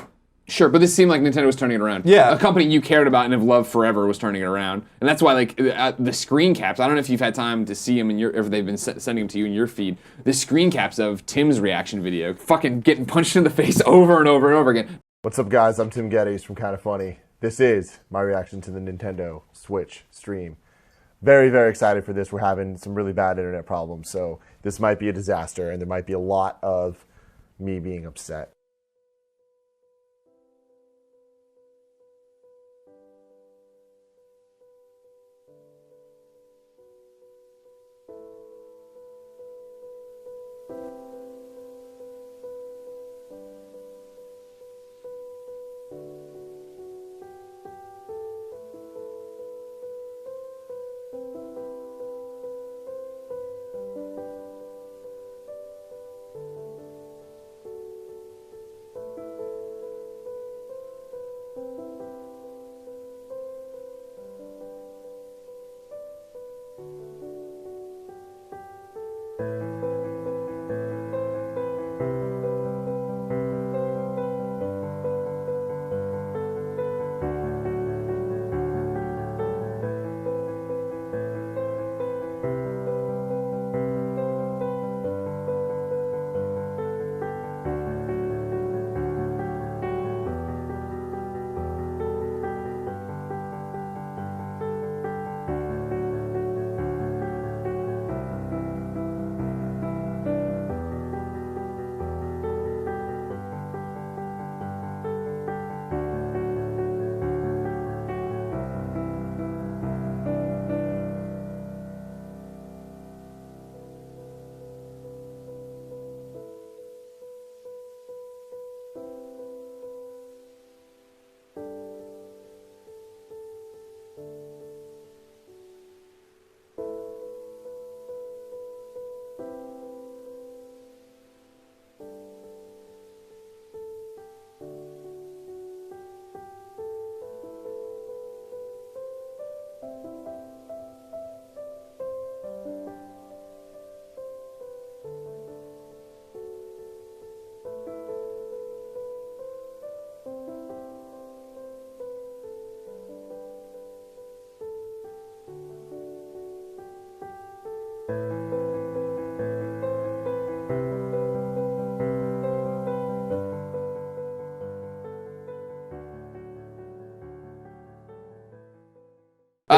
Sure, but this seemed like Nintendo was turning it around. Yeah. A company you cared about and have loved forever was turning it around. And that's why, like, the screen caps, I don't know if you've had time to see them if they've been sending them to you in your feed. The screen caps of Tim's reaction video, fucking getting punched in the face over and over and over again. What's up, guys? I'm Tim Geddes from Kinda Funny. This is my reaction to the Nintendo Switch stream. Very, very excited for this. We're having some really bad internet problems, so this might be a disaster, and there might be a lot of me being upset.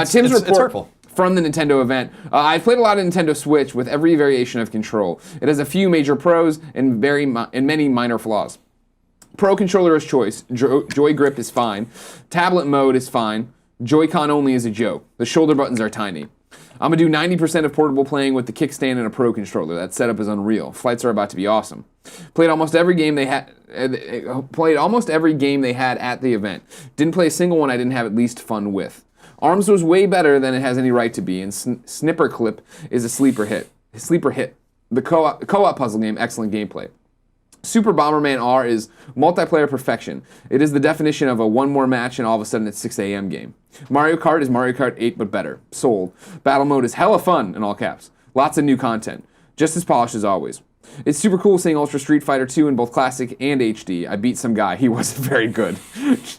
Tim's it's report hurtful. from the Nintendo event. I've played a lot of Nintendo Switch with every variation of control. It has a few major pros and many minor flaws. Pro controller is choice. Joy grip is fine. Tablet mode is fine. Joy-Con only is a joke. The shoulder buttons are tiny. I'm gonna do 90% of portable playing with the kickstand and a Pro controller. That setup is unreal. Flights are about to be awesome. Played almost every game they had. Played almost every game they had at the event. Didn't play a single one I didn't have at least fun with. Arms was way better than it has any right to be, and Snipper Clip is a sleeper hit. The co-op puzzle game, excellent gameplay. Super Bomberman R is multiplayer perfection. It is the definition of a one more match and all of a sudden it's 6 a.m. game. Mario Kart is Mario Kart 8 but better. Sold. Battle mode is hella fun, in all caps. Lots of new content. Just as polished as always. It's super cool seeing Ultra Street Fighter 2 in both classic and HD. I beat some guy. He wasn't very good.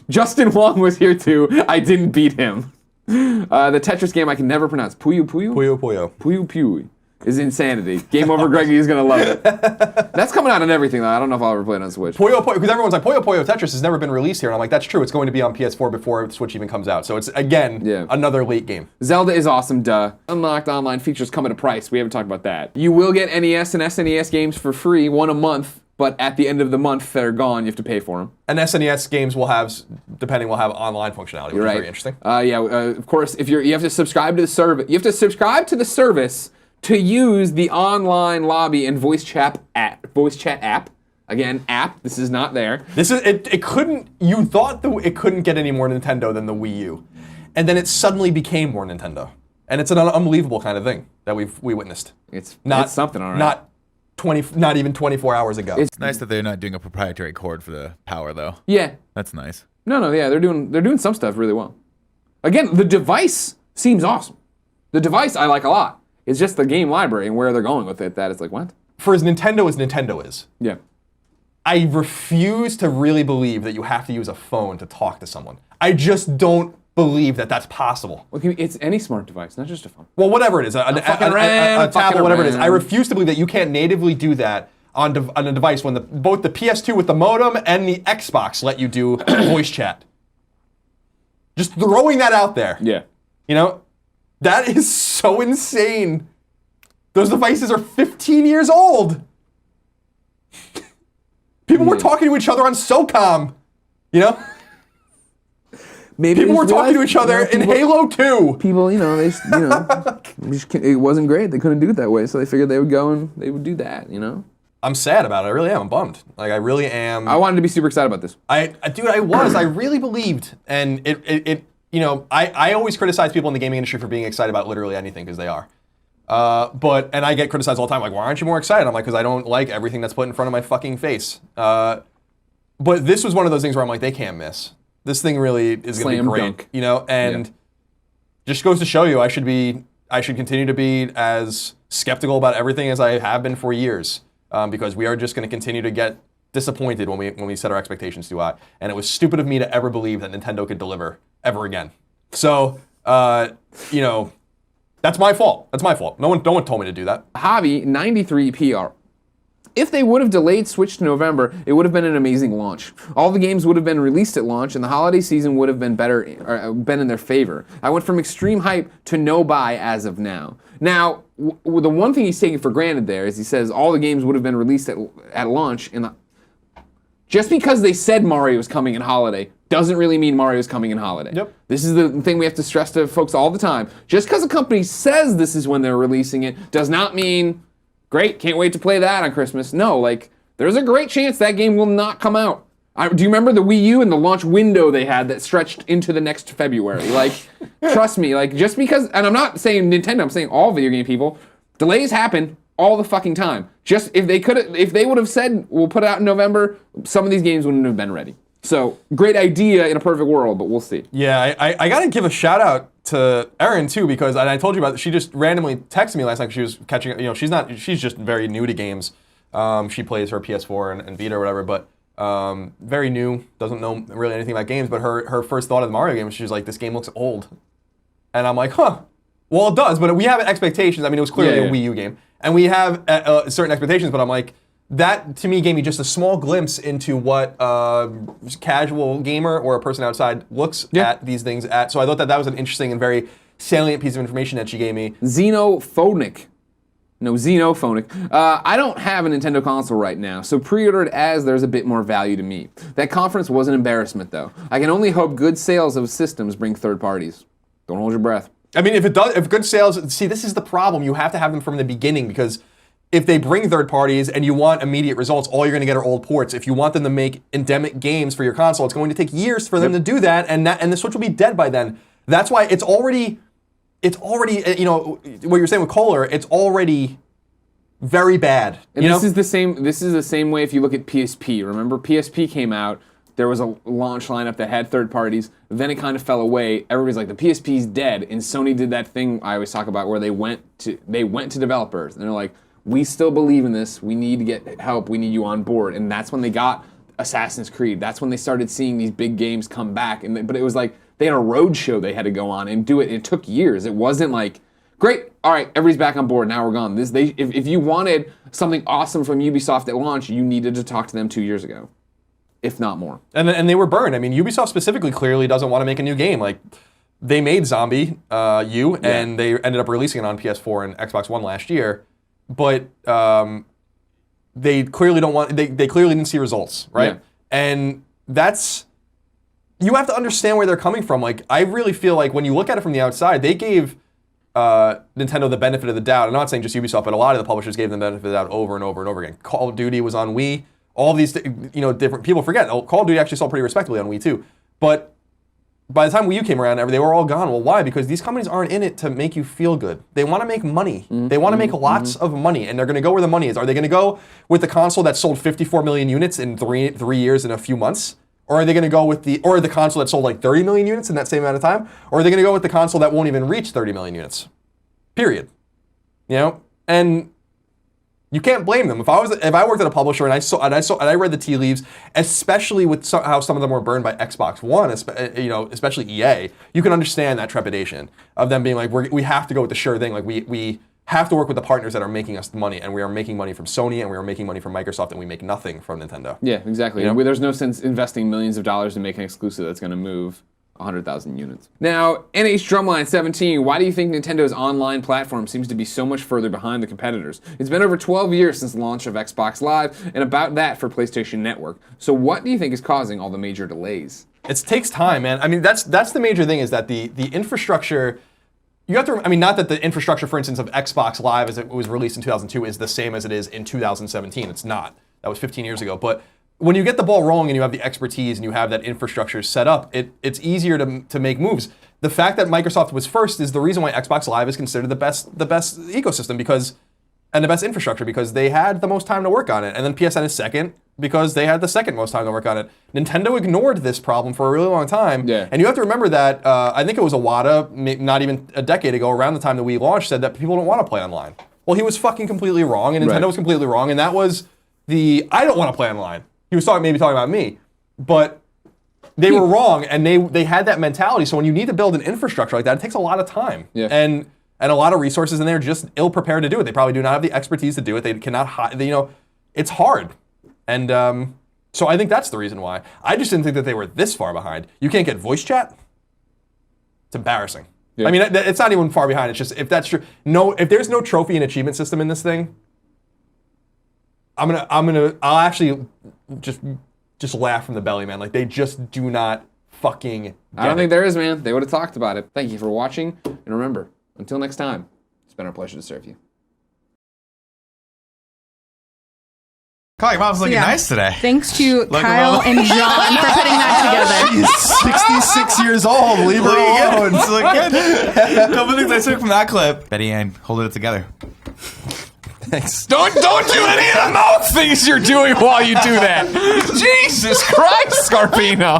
Justin Wong was here too. I didn't beat him. The Tetris game I can never pronounce. Puyo Puyo? Puyo Puyo. Puyo Puyo is insanity. Game over, Greggy is gonna love it. That's coming out on everything though. I don't know if I'll ever play it on Switch. Puyo Puyo, because everyone's like, Puyo Puyo Tetris has never been released here. And I'm like, that's true. It's going to be on PS4 before Switch even comes out. So it's, again, another late game. Zelda is awesome, duh. Unlocked online features come at a price. We haven't talked about that. You will get NES and SNES games for free, one a month, but at the end of the month, they're gone. You have to pay for them. And SNES games will have online functionality, which is very interesting. Of course, if you have to subscribe to the service. You have to subscribe to the service to use the online lobby and voice chat app. Again, app. This is not there. This is it couldn't. You thought it couldn't get any more Nintendo than the Wii U, and then it suddenly became more Nintendo, and it's an unbelievable kind of thing that we witnessed. It's something, all right. Not even 24 hours ago. It's nice that they're not doing a proprietary cord for the power, though. Yeah. That's nice. They're doing some stuff really well. Again, the device seems awesome. The device I like a lot. It's just the game library and where they're going with it that it's like, what? For as Nintendo is. Yeah. I refuse to really believe that you have to use a phone to talk to someone. I just don't believe that that's possible. Well, it's any smart device, not just a phone. Well, whatever it is, a tablet, whatever it is. I refuse to believe that you can't natively do that on a device when both the PS2 with the modem and the Xbox let you do voice chat. Just throwing that out there. Yeah. You know, that is so insane. Those devices are 15 years old. People were talking to each other on SOCOM. You know? Maybe people were talking to each other in Halo 2. People, it wasn't great. They couldn't do it that way, so they figured they would go and they would do that, I'm sad about it. I really am. I'm bummed. Like, I really am. I wanted to be super excited about this. Dude, I was. I really believed. And I always criticize people in the gaming industry for being excited about literally anything, because they are. And I get criticized all the time, like, why aren't you more excited? I'm like, because I don't like everything that's put in front of my fucking face. But this was one of those things where I'm like, they can't miss. This thing really is going to be great, and just goes to show you I should continue to be as skeptical about everything as I have been for years, because we are just going to continue to get disappointed when we set our expectations too high. And it was stupid of me to ever believe that Nintendo could deliver ever again. So, that's my fault. That's my fault. No one told me to do that. Hobby 93 PR. If they would have delayed Switch to November, it would have been an amazing launch. All the games would have been released at launch, and the holiday season would have been been in their favor. I went from extreme hype to no buy as of now. Now, the one thing he's taking for granted there is he says all the games would have been released at launch. Just because they said Mario is coming in holiday doesn't really mean Mario is coming in holiday. Yep. This is the thing we have to stress to folks all the time. Just because a company says this is when they're releasing it does not mean, great, can't wait to play that on Christmas. No, there's a great chance that game will not come out. Do you remember the Wii U and the launch window they had that stretched into the next February? Trust me, just because, and I'm not saying Nintendo, I'm saying all video game people, delays happen all the fucking time. Just if they would have said we'll put it out in November, some of these games wouldn't have been ready. So great idea in a perfect world, but we'll see. Yeah, I gotta give a shout out to Erin too, because I told you about it, she just randomly texted me last night. She was catching, she's just very new to games. She plays her PS4 and Vita or whatever, but very new, doesn't know really anything about games. But her first thought of the Mario game, she was like, this game looks old, and I'm like, huh. Well, it does, but we have expectations. I mean, it was clearly a Wii U game, and we have certain expectations. But I'm like, that to me gave me just a small glimpse into what a casual gamer or a person outside looks at these things at. So I thought that was an interesting and very salient piece of information that she gave me. Xenophonic. I don't have a Nintendo console right now, so pre-order it as there's a bit more value to me. That conference was an embarrassment, though. I can only hope good sales of systems bring third parties. Don't hold your breath. I mean, if good sales, see, this is the problem. You have to have them from the beginning, because if they bring third parties and you want immediate results, all you're going to get are old ports. If you want them to make endemic games for your console, it's going to take years for them to do that, and the Switch will be dead by then. That's why it's already, what you're saying with Kohler, it's already very bad. And this is the same way if you look at PSP. Remember, PSP came out, there was a launch lineup that had third parties, then it kind of fell away. Everybody's like, the PSP's dead, and Sony did that thing I always talk about where they went to developers, and they're like, we still believe in this, we need to get help, we need you on board. And that's when they got Assassin's Creed. That's when they started seeing these big games come back. But it was like, they had a road show they had to go on and do it. It took years. It wasn't like, great, all right, everybody's back on board, now we're gone. If you wanted something awesome from Ubisoft at launch, you needed to talk to them 2 years ago, if not more. And they were burned. I mean, Ubisoft specifically clearly doesn't want to make a new game. Like, they made Zombie U, and they ended up releasing it on PS4 and Xbox One last year. But they clearly don't want. They clearly didn't see results, right? Yeah. And that's, you have to understand where they're coming from. Like, I really feel like when you look at it from the outside, they gave Nintendo the benefit of the doubt. I'm not saying just Ubisoft, but a lot of the publishers gave them the benefit of the doubt over and over and over again. Call of Duty was on Wii. All these, different people forget. Call of Duty actually sold pretty respectably on Wii too. But by the time Wii U came around, they were all gone. Well, why? Because these companies aren't in it to make you feel good. They want to make money. They want to make lots of money, and they're going to go where the money is. Are they going to go with the console that sold 54 million units in three years and a few months? Or are they going to go with the console that sold like 30 million units in that same amount of time? Or are they going to go with the console that won't even reach 30 million units? Period. And you can't blame them. If I worked at a publisher and I read the tea leaves, especially with how some of them were burned by Xbox One, especially EA, you can understand that trepidation of them being like, we have to go with the sure thing. Like, we have to work with the partners that are making us the money, and we are making money from Sony, and we are making money from Microsoft, and we make nothing from Nintendo. Yeah, exactly. There's no sense investing millions of dollars to make an exclusive that's going to move 100,000 units. Now, NH Drumline 17, why do you think Nintendo's online platform seems to be so much further behind the competitors? It's been over 12 years since the launch of Xbox Live, and about that for PlayStation Network. So what do you think is causing all the major delays? It takes time, man. I mean, that's the major thing is that the infrastructure. You have to. I mean, not that the infrastructure, for instance, of Xbox Live as it was released in 2002 is the same as it is in 2017. It's not. That was 15 years ago. But when you get the ball rolling and you have the expertise and you have that infrastructure set up, it's easier to make moves. The fact that Microsoft was first is the reason why Xbox Live is considered the best ecosystem and the best infrastructure because they had the most time to work on it. And then PSN is second because they had the second most time to work on it. Nintendo ignored this problem for a really long time. Yeah. And you have to remember that, I think it was Iwata, not even a decade ago, around the time that we launched, said that people don't want to play online. Well, he was fucking completely wrong, and Nintendo was completely wrong, and that was I don't want to play online. He was maybe talking about me. But they were wrong, and they had that mentality. So when you need to build an infrastructure like that, it takes a lot of time. Yeah. And a lot of resources, and they're just ill-prepared to do it. They probably do not have the expertise to do it. They cannot, it's hard. And so I think that's the reason why. I just didn't think that they were this far behind. You can't get voice chat? It's embarrassing. Yeah. I mean, it's not even far behind. It's just, if that's true, if there's no trophy and achievement system in this thing, I'll actually just laugh from the belly, man. Like, they just do not fucking get I don't think there is, man. They would have talked about it. Thank you for watching, and remember, until next time, it's been our pleasure to serve you. Colin, your mom's looking nice today. Thanks to Kyle and John for putting that together. She's 66 years old. Leave her alone. It's like good. Couple things I took from that clip. Betty Ann holding it together. Thanks. Don't do any of the mouth things you're doing while you do that. Jesus Christ, Scarpino.